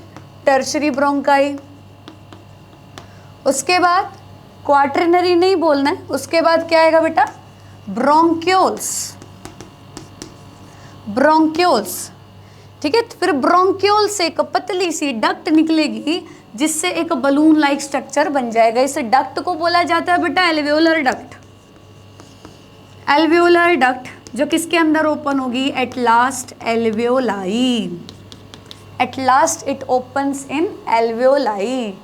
टर्शरी ब्रोंकाई, उसके बाद क्वार्टरनरी नहीं बोलना है, उसके बाद क्या आएगा बेटा, ब्रोंक्यूल्स, ब्रोंक्यूल्स। ठीक है, फिर ब्रोंक्यूल से एक पतली सी डक्ट निकलेगी जिससे एक बलून लाइक स्ट्रक्चर बन जाएगा। इस डक्ट को बोला जाता है बेटा एल्वेओलर डक्ट। एल्वेओलर डक्ट जो किसके अंदर ओपन होगी, at last alveoli, at last it opens in alveoli.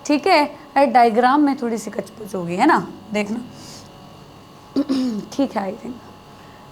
ठीक है, डायग्राम में थोड़ी सी कचपुच होगी है ना, देखना ठीक है आई थिंक।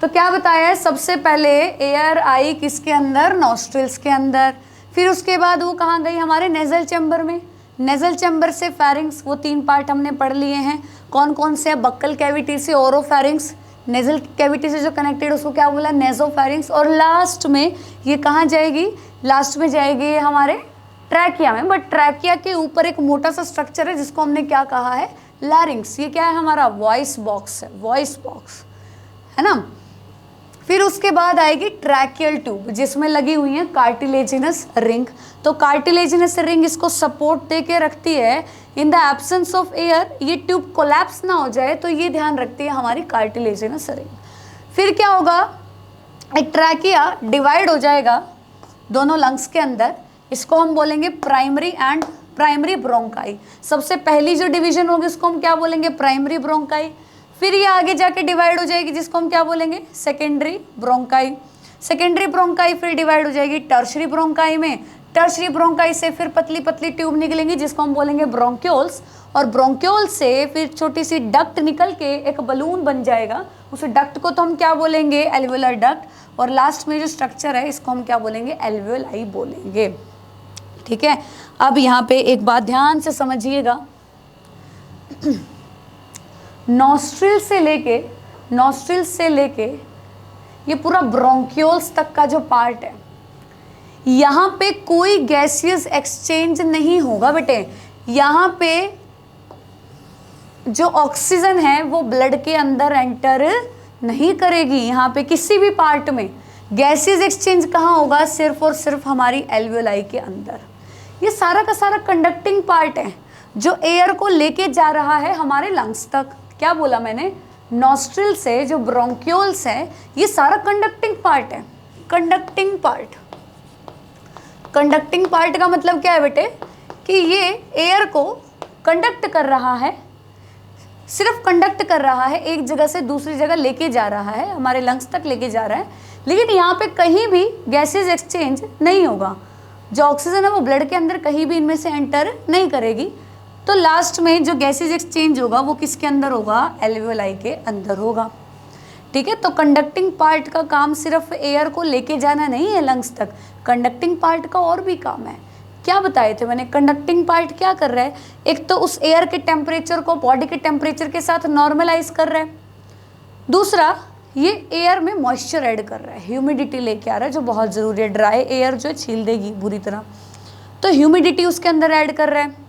तो क्या बताया है, सबसे पहले एयर आई किसके अंदर, नॉस्ट्रिल्स के अंदर, फिर उसके बाद वो कहाँ गई, हमारे नेजल चैम्बर में, नेजल चैम्बर से फेरिंग्स, वो 3 पार्ट हमने पढ़ लिए हैं। कौन कौन से, बक्कल कैविटी से ओरोफेरिंग्स, नेजल कैविटी से जो कनेक्टेड उसको क्या बोला, नेजोफेरिंग्स, और लास्ट में ये कहाँ जाएगी, लास्ट में जाएगी हमारे ट्रैकिया में। बट ट्रैकिया के ऊपर एक मोटा सा स्ट्रक्चर है जिसको हमने क्या कहा है, लैरिंग्स। ये क्या है, हमारा वॉइस बॉक्स है, वॉइस बॉक्स है ना। फिर उसके बाद आएगी ट्रैकियल ट्यूब जिसमें लगी हुई है कार्टिलेजिनस रिंग। तो कार्टिलेजिनस रिंग इसको सपोर्ट दे के रखती है, in the absence of air ये ट्यूब कोलैप्स ना हो जाए, तो ये ध्यान रखती है हमारी कार्टिलेजिनस रिंग। फिर क्या होगा, एक ट्रैकिया डिवाइड हो जाएगा दोनों लंग्स के अंदर, इसको हम बोलेंगे प्राइमरी एंड प्राइमरी ब्रोंकाई। सबसे पहली जो डिवीजन होगी उसको हम क्या बोलेंगे, प्राइमरी ब्रोंकाई। फिर ये आगे जाके डिवाइड हो जाएगी जिसको हम क्या बोलेंगे, सेकेंडरी ब्रोंकाई। सेकेंडरी ब्रोंकाई फिर डिवाइड हो जाएगी टर्शरी ब्रोंकाई में, टर्शरी ब्रोंकाई से फिर पतली पतली ट्यूब निकलेंगी जिसको हम बोलेंगे ब्रोंक्यूल्स, और ब्रोंक्यूल से फिर छोटी सी डक्ट निकल के एक बलून बन जाएगा, उस डक्ट को तो हम क्या बोलेंगे, एल्वेओलर डक्ट, और लास्ट में जो स्ट्रक्चर है इसको हम क्या बोलेंगे, एल्वेओलाई बोलेंगे। ठीक है, अब यहाँ पे एक बात ध्यान से समझिएगा, नॉस्ट्रिल से लेके ये पूरा ब्रोंक्यूल्स तक का जो पार्ट है, यहाँ पे कोई गैसियस एक्सचेंज नहीं होगा बेटे। यहाँ पे जो ऑक्सीजन है वो ब्लड के अंदर एंटर नहीं करेगी। यहाँ पे किसी भी पार्ट में गैसियस एक्सचेंज कहाँ होगा, सिर्फ और सिर्फ हमारी एल्वेओलाई के अंदर। ये सारा का सारा कंडक्टिंग पार्ट है जो एयर को लेके जा रहा है हमारे लंग्स तक। क्या बोला मैंने, नॉस्ट्रिल से जो ब्रोंक्यूल्स है ये सारा कंडक्टिंग पार्ट है। कंडक्टिंग पार्ट, कंडक्टिंग पार्ट का मतलब क्या है बेटे, कि ये एयर को कंडक्ट कर रहा है, सिर्फ कंडक्ट कर रहा है, एक जगह से दूसरी जगह लेके जा रहा है, हमारे लंग्स तक लेके जा रहा है, लेकिन यहाँ पे कहीं भी गैसेज एक्सचेंज नहीं होगा। जो ऑक्सीजन है वो ब्लड के अंदर कहीं भी इनमें से एंटर नहीं करेगी। तो लास्ट में जो गैसेज एक्सचेंज होगा वो किसके अंदर होगा, एल्वेओलाई के अंदर होगा। ठीक है, तो कंडक्टिंग पार्ट का काम सिर्फ एयर को लेके जाना नहीं है लंग्स तक, कंडक्टिंग पार्ट का और भी काम है। क्या बताए थे मैंने, कंडक्टिंग पार्ट क्या कर रहा है, एक तो उस एयर के टेम्परेचर को बॉडी के टेम्परेचर के साथ नॉर्मलाइज कर रहा है, दूसरा ये एयर में मॉइस्चर ऐड कर रहा है, ह्यूमिडिटी लेके आ रहा है जो बहुत ज़रूरी है। ड्राई एयर जो छील देगी बुरी तरह, तो ह्यूमिडिटी उसके अंदर ऐड कर रहा है।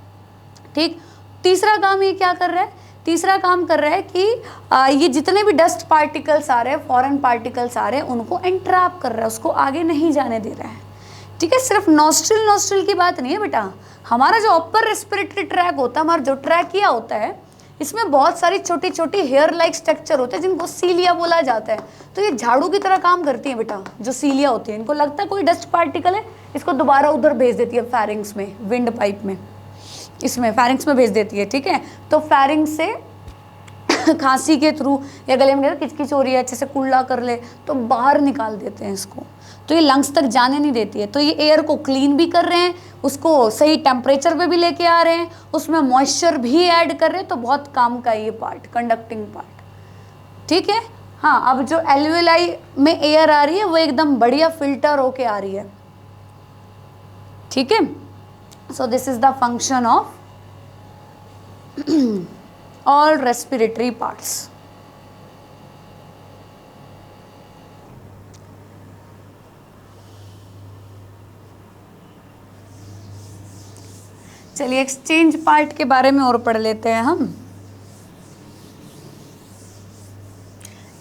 ठीक, तीसरा काम ये क्या कर रहा है, तीसरा काम कर रहा है कि ये जितने भी डस्ट पार्टिकल्स आ रहे हैं, फॉरेन पार्टिकल्स आ रहे हैं, उनको एंट्रैप कर रहा है, उसको आगे नहीं जाने दे रहा है। ठीक है, सिर्फ नॉस्ट्रिल की बात नहीं है बेटा, हमारा जो अपर रेस्पिरेटरी ट्रैक होता है, हमारा जो ट्रैकिया होता है, इसमें बहुत सारी छोटी छोटी हेयर लाइक स्ट्रक्चर होते हैं जिनको सीलिया बोला जाता है। तो ये झाड़ू की तरह काम करती है बेटा, जो सीलिया होती है, इनको लगता है कोई डस्ट पार्टिकल है, इसको दोबारा उधर भेज देती है फेरिंग्स में, विंड पाइप में, इसमें फेरिंग्स में भेज देती है। ठीक है, तो फेरिंग्स से खांसी के थ्रू या गले में किचकिच हो रही है, अच्छे से कुल्ला कर ले तो बाहर निकाल देते हैं इसको, तो ये लंग्स तक जाने नहीं देती है। तो ये एयर को क्लीन भी कर रहे हैं, उसको सही टेम्परेचर पे भी लेके आ रहे हैं, उसमें मॉइस्चर भी ऐड कर रहे हैं, तो बहुत काम का ये पार्ट, कंडक्टिंग पार्ट, ठीक है। हाँ, अब जो एल्वियोलाई में एयर आ रही है वो एकदम बढ़िया फिल्टर होके आ रही है, ठीक है। सो this is the function of all respiratory parts. चलिए एक्सचेंज पार्ट के बारे में और पढ़ लेते हैं हम।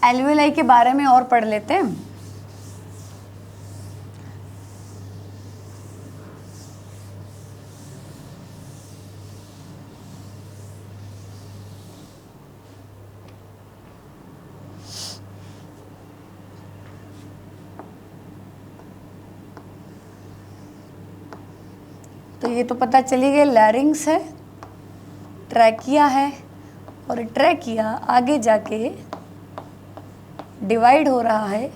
एल्वियोलाई के बारे में और पढ़ लेते हैं। तो ये तो पता चली गई, लैरिंग्स है, ट्रैकिया है, और ट्रैकिया आगे जाके डिवाइड हो रहा है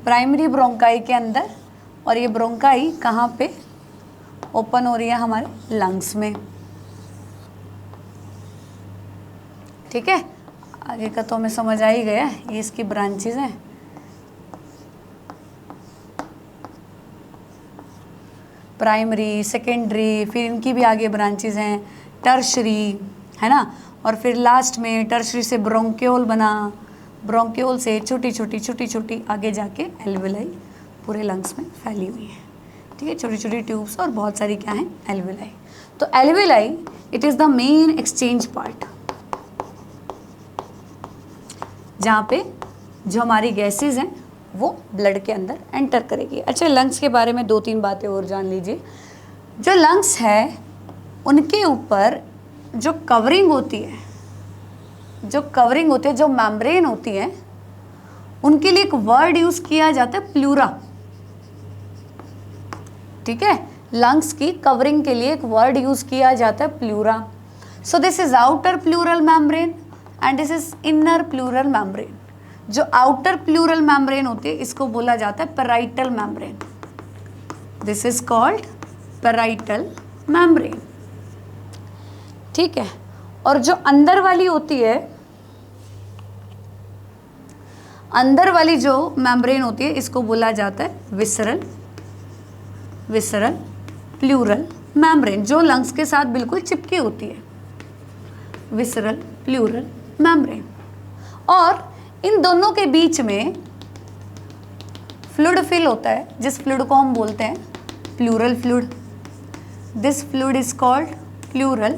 प्राइमरी ब्रोंकाई के अंदर, और ये ब्रोंकाई कहाँ पे ओपन हो रही है? हमारे लंग्स में, ठीक है। आगे का तो हमें समझ आ ही गया, ये इसकी ब्रांचेज हैं। प्राइमरी, सेकेंडरी, फिर इनकी भी आगे ब्रांचेज हैं, टर्शरी, है ना। और फिर लास्ट में टर्शरी से ब्रोंक्योल बना, ब्रोंक्योल से छोटी छोटी आगे जाके एल्वियोलाई पूरे लंग्स में फैली हुई है, ठीक है। छोटी छोटी ट्यूब्स और बहुत सारी क्या हैं? एल्वियोलाई। तो alveoli it is the main exchange part, जहाँ पे जो हमारी गैसेज हैं वो ब्लड के अंदर एंटर करेगी। अच्छा, लंग्स के बारे में 2-3 बातें और जान लीजिए। जो लंग्स है उनके ऊपर जो कवरिंग होती है, जो मेम्ब्रेन होती है, उनके लिए एक वर्ड यूज किया जाता है, प्लूरा, ठीक है। लंग्स की कवरिंग के लिए एक वर्ड यूज किया जाता है, pleura. So this is outer pleural membrane and this is inner pleural membrane. जो आउटर प्लूरल मेम्ब्रेन होती है इसको बोला जाता है parietal membrane. This is called parietal membrane, ठीक है। और जो अंदर वाली होती है, अंदर वाली जो मेम्ब्रेन होती है इसको बोला जाता है विसरल प्लूरल मेम्ब्रेन, जो लंग्स के साथ बिल्कुल चिपकी होती है, विसरल प्लूरल मेम्ब्रेन। और इन दोनों के बीच में फ्लूइड फिल होता है, जिस फ्लूइड को हम बोलते हैं pleural fluid. This fluid is called pleural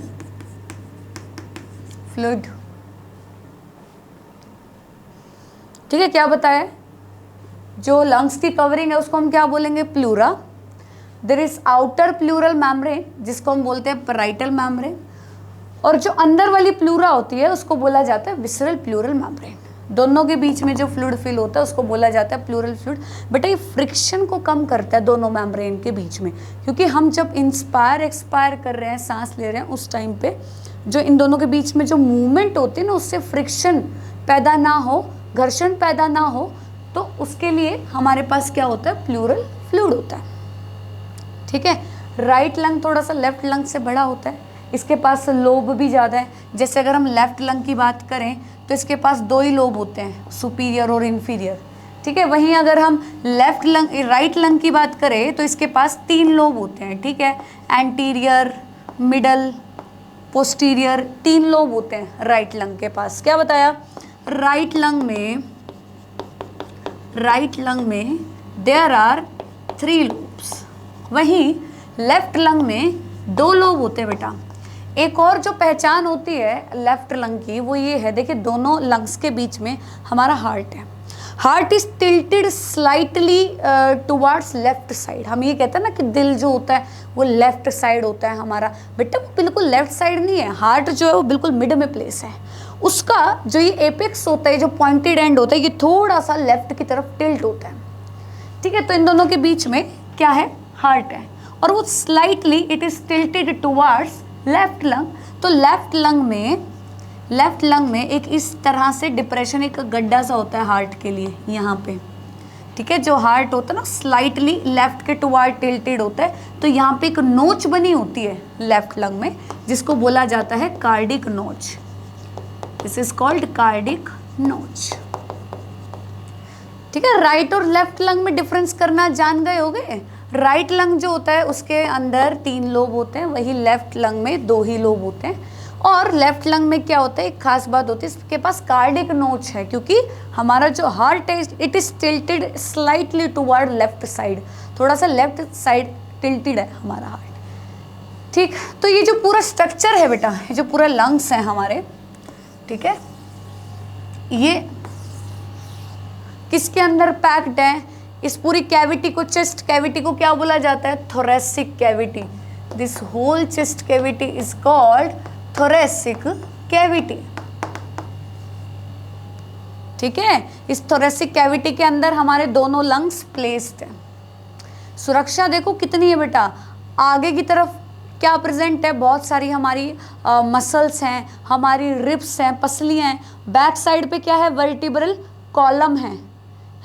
fluid, ठीक है। क्या बताया? जो लंग्स की कवरिंग है उसको हम क्या बोलेंगे? Pleura. There is outer pleural membrane जिसको हम बोलते हैं पैराइटल मेम्ब्रेन, और जो अंदर वाली प्लूरा होती है उसको बोला जाता है विसरल प्लूरल मेम्ब्रेन। दोनों के बीच में जो फ्लूइड फिल होता है उसको बोला जाता है प्लूरल फ्लूइड। बेटा ये फ्रिक्शन को कम करता है दोनों मेम्ब्रेन के बीच में, क्योंकि हम जब इंस्पायर एक्सपायर कर रहे हैं, सांस ले रहे हैं, उस टाइम पे जो इन दोनों के बीच में जो मूवमेंट होती है ना, उससे फ्रिक्शन पैदा ना हो, घर्षण पैदा ना हो, तो उसके लिए हमारे पास क्या होता है? प्लूरल फ्लूइड होता है, ठीक है। राइट लंग थोड़ा सा लेफ्ट लंग से बड़ा होता है, इसके पास लोब भी ज़्यादा है। जैसे अगर हम लेफ्ट लंग की बात करें तो इसके पास 2 ही लोब होते हैं, सुपीरियर और इन्फीरियर, ठीक है। वहीं अगर हम राइट लंग की बात करें तो इसके पास 3 लोब होते हैं, ठीक है। एंटीरियर, मिडल, पोस्टीरियर, 3 लोब होते हैं राइट लंग के पास। क्या बताया? राइट लंग में देयर आर 3 लोब्स। वहीं लेफ्ट लंग में 2 लोब होते हैं बेटा। एक और जो पहचान होती है लेफ्ट लंग की वो ये है, देखिए दोनों लंग्स के बीच में हमारा हार्ट है। Heart is tilted slightly towards left side. हम ये कहते हैं ना कि दिल जो होता है वो लेफ्ट साइड होता है हमारा, बेटा वो बिल्कुल लेफ्ट साइड नहीं है। हार्ट जो है वो बिल्कुल मिड में प्लेस है। उसका जो ये एपेक्स होता है, जो पॉइंटेड एंड होता है, ये थोड़ा सा लेफ्ट की तरफ टिल्ट होता है, ठीक है। तो इन दोनों के बीच में क्या है? हार्ट है, और वो slightly it is tilted towards left lung. तो लेफ्ट लंग में एक इस तरह से डिप्रेशन, एक गड्ढा सा होता है हार्ट के लिए यहाँ पे, ठीक है। जो हार्ट होता है ना स्लाइटली लेफ्ट के टुवर्ड टिल्टेड होता है, तो यहाँ पे एक नोच बनी होती है लेफ्ट लंग में, जिसको बोला जाता है कार्डिक नोच। दिस इज कॉल्ड कार्डिक नोच, ठीक है। राइट और लेफ्ट लंग में डिफरेंस करना जान गए होगे। राइट लंग जो होता है उसके अंदर 3 लोब होते हैं, वही लेफ्ट लंग में 2 ही लोब होते हैं। और लेफ्ट लंग में क्या होता है, एक खास बात होती है, इसके पास कार्डिक नोच है, क्योंकि हमारा जो हार्ट है it is tilted slightly toward left side, थोड़ा सा लेफ्ट साइड टिल्टेड है हमारा हार्ट, ठीक। तो ये जो पूरा स्ट्रक्चर है बेटा, ये जो पूरा लंग्स हैं हमारे, ठीक है, ये किसके अंदर पैक्ड है? इस पूरी कैविटी को, चेस्ट कैविटी को क्या बोला जाता है? Thoracic cavity. This whole chest cavity is called thoracic cavity, ठीक है। इस थोरेसिक कैविटी के अंदर हमारे दोनों लंग्स प्लेस्ड हैं। सुरक्षा देखो कितनी है बेटा, आगे की तरफ क्या प्रेजेंट है? बहुत सारी हमारी मसल्स हैं, हमारी रिब्स हैं, पसलियां हैं। बैक साइड पे क्या है? वर्टिब्रल कॉलम है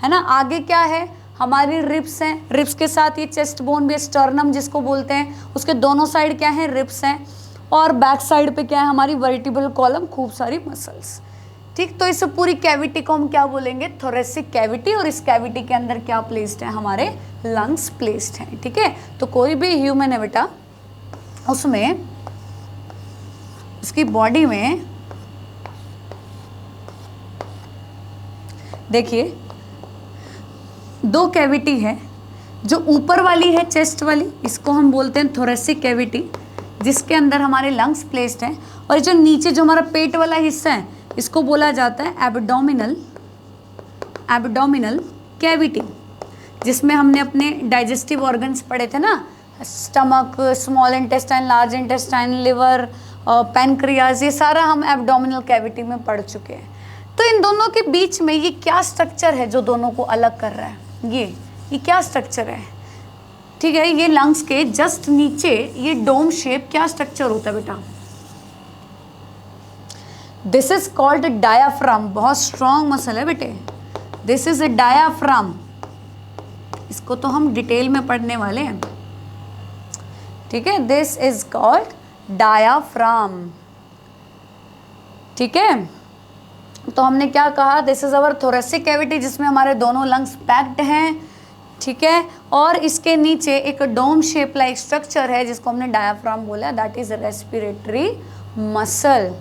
ना। आगे क्या है? हमारी रिब्स हैं, रिब्स के साथ ये चेस्ट बोन भी, स्टर्नम जिसको बोलते हैं, उसके दोनों साइड क्या है? रिब्स हैं। और बैक साइड पे क्या है? हमारी वर्टिब्रल कॉलम, खूब सारी मसल्स, ठीक। तो इस पूरी कैविटी को हम क्या बोलेंगे? Thoracic cavity. और इस कैविटी के अंदर क्या प्लेस्ड है? हमारे लंग्स प्लेस्ड हैं, ठीक है। तो कोई भी ह्यूमन है बेटा, उसमें उसकी बॉडी में देखिए 2 कैविटी है। जो ऊपर वाली है चेस्ट वाली, इसको हम बोलते हैं थोरेसिक कैविटी, जिसके अंदर हमारे लंग्स प्लेस्ड हैं। और जो नीचे जो हमारा पेट वाला हिस्सा है, इसको बोला जाता है एब्डोमिनल कैविटी, जिसमें हमने अपने डाइजेस्टिव ऑर्गन्स पढ़े थे ना, stomach, small intestine, large intestine, liver, pancreas, ये सारा हम एब्डोमिनल कैविटी में पढ़ चुके हैं। तो इन दोनों के बीच में ये क्या स्ट्रक्चर है जो दोनों को अलग कर रहा है? ये क्या स्ट्रक्चर है? ठीक है, ये लंग्स के जस्ट नीचे ये डोम शेप क्या स्ट्रक्चर होता है बेटा? This is called diaphragm. बहुत स्ट्रॉन्ग मसल है बेटे, दिस इज ए डायाफ्राम। इसको तो हम डिटेल में पढ़ने वाले हैं, ठीक है। दिस इज कॉल्ड डायाफ्राम, ठीक है। तो हमने क्या कहा? This is our thoracic cavity, जिसमें हमारे दोनों लंग्स पैक्ड हैं, ठीक है। और इसके नीचे एक डोम शेप लाइक स्ट्रक्चर है, जिसको हमने डायाफ्राम बोला, दैट इज रेस्पिरेटरी मसल,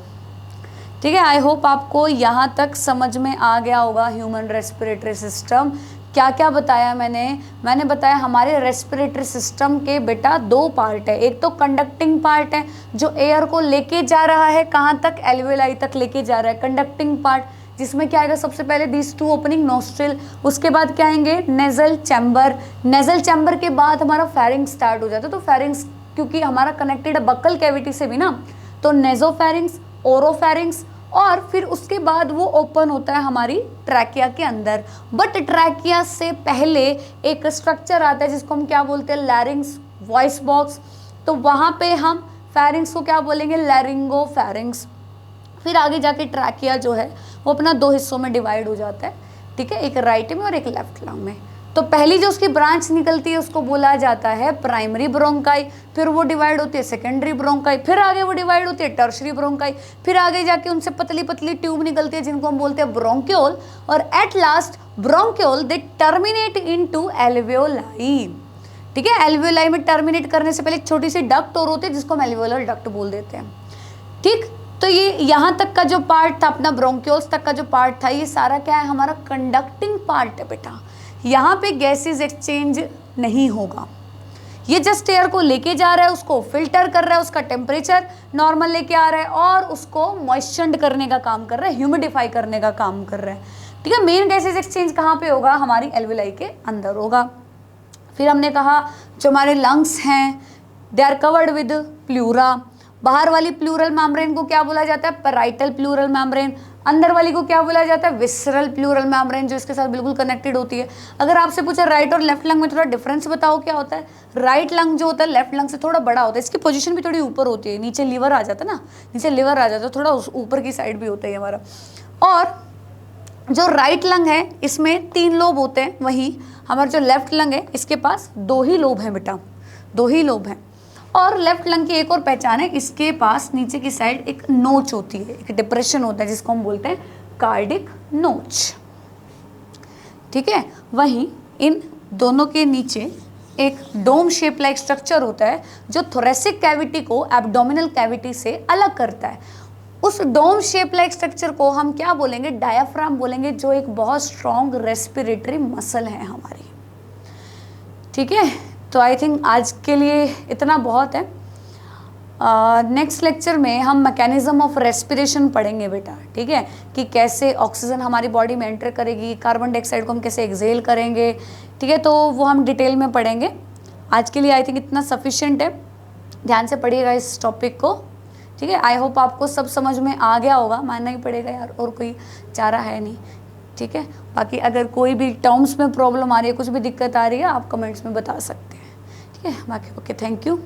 ठीक है। आई होप आपको यहाँ तक समझ में आ गया होगा ह्यूमन रेस्पिरेटरी सिस्टम। क्या क्या बताया मैंने बताया हमारे रेस्पिरेटरी सिस्टम के बेटा 2 पार्ट है। एक तो कंडक्टिंग पार्ट है, जो एयर को लेके जा रहा है, कहाँ तक? एल्वेलाई तक लेके जा रहा है, कंडक्टिंग पार्ट, जिसमें क्या आएगा? सबसे पहले दिस 2 ओपनिंग नोस्ट्रिल, उसके बाद क्या आएंगे? Nasal chamber. नेजल चैम्बर के बाद हमारा फेरिंग्स स्टार्ट हो जाता है। तो फेरिंग्स क्योंकि हमारा कनेक्टेड है बक्कल कैविटी से भी ना, तो नेजोफेरिंग्स, ओरोफेरिंग्स, और फिर उसके बाद वो ओपन होता है हमारी ट्रैकिया के अंदर। बट ट्रैकिया से पहले एक स्ट्रक्चर आता है जिसको हम क्या बोलते हैं? लैरिंग्स, वॉइस बॉक्स। तो वहाँ पे हम फेरिंग्स को क्या बोलेंगे? लैरिंगोफेरिंग्स। फिर आगे जाके ट्रैकिया जो है वो अपना 2 हिस्सों में डिवाइड हो जाता है, ठीक है, एक राइट में और एक लेफ्ट लंग में। तो पहली जो उसकी ब्रांच निकलती है उसको बोला जाता है प्राइमरी ब्रोंकाई, फिर वो डिवाइड होती है सेकेंडरी ब्रोंकाई, फिर आगे वो डिवाइड होती है टर्शरी ब्रोंकाई, फिर आगे जाके उनसे पतली पतली ट्यूब निकलती है जिनको हम बोलते हैं ब्रोंक्योल, और at last bronchiole they terminate into alveoli, ठीक है। एल्वेओलाई में टर्मिनेट करने से पहले एक छोटी सी डक्ट और होती है जिसको हम एल्वेओलर डक्ट बोल देते हैं, ठीक। तो ये यहाँ तक का जो पार्ट था अपना ब्रोंक्योल्स तक का जो पार्ट था, ये सारा क्या है? हमारा कंडक्टिंग पार्ट है बेटा। यहाँ पे गैसेस एक्सचेंज नहीं होगा, ये जस्ट एयर को लेके जा रहा है, उसको फिल्टर कर रहा है, उसका टेम्परेचर नॉर्मल लेके आ रहा है और उसको मॉइस्चर्ड करने का काम कर रहा है, ह्यूमिडिफाई करने का काम कर रहा है, ठीक है। मेन गैसेस एक्सचेंज कहाँ पे होगा? हमारी एल्वेलाई के अंदर होगा। फिर हमने कहा जो हमारे लंग्स हैं they are covered with pleura. बाहर वाली प्लूरल मेम्ब्रेन को क्या बोला जाता है? Parietal pleural membrane. अंदर वाली को क्या बोला जाता है, विसरल प्लूरल मेम्ब्रेन, जो इसके साथ बिल्कुल कनेक्टेड होती है। अगर आपसे पूछा राइट और लेफ्ट लंग में थोड़ा डिफरेंस बताओ क्या होता है, राइट लंग जो होता है लेफ्ट लंग से थोड़ा बड़ा होता है, इसकी पोजीशन भी थोड़ी ऊपर होती है, नीचे लीवर आ जाता है ना, नीचे लीवर आ जाता है, थोड़ा ऊपर की साइड भी होता है हमारा। और जो राइट लंग है इसमें 3 लोब होते हैं, वहीं हमारा जो लेफ्ट लंग है इसके पास 2 ही लोब हैं बेटा, 2 ही लोब हैं। और लेफ्ट लंग की एक और पहचान है, इसके पास नीचे की साइड एक नोच होती है, एक डिप्रेशन होता है जिसको हम बोलते हैं कार्डिक नोच, ठीक है। वहीं इन दोनों के नीचे एक डोम शेप लाइक स्ट्रक्चर होता है जो थोरेसिक कैविटी को एब्डोमिनल कैविटी से अलग करता है। उस डोम शेप लाइक स्ट्रक्चर को हम क्या बोलेंगे, डायाफ्राम बोलेंगे, जो एक बहुत स्ट्रॉन्ग रेस्पिरेटरी मसल है हमारी, ठीक है। तो आई थिंक आज के लिए इतना बहुत है। नेक्स्ट लेक्चर में हम मैकेनिज्म ऑफ रेस्पिरेशन पढ़ेंगे बेटा, ठीक है, कि कैसे ऑक्सीजन हमारी बॉडी में एंटर करेगी, कार्बन डाइऑक्साइड को हम कैसे एक्सेल करेंगे, ठीक है। तो वो हम डिटेल में पढ़ेंगे। आज के लिए आई थिंक इतना सफिशिएंट है, ध्यान से पढ़िएगा इस टॉपिक को, ठीक है। आई होप आपको सब समझ में आ गया होगा, मानना ही पड़ेगा यार, और कोई चारा है नहीं, ठीक है। बाकी अगर कोई भी टर्म्स में प्रॉब्लम आ रही है, कुछ भी दिक्कत आ रही है, आप कमेंट्स में बता सकते हैं, ठीक है। बाकी okay, thank you,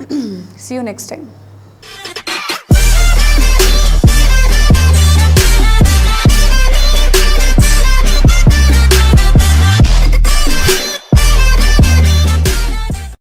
see you next time.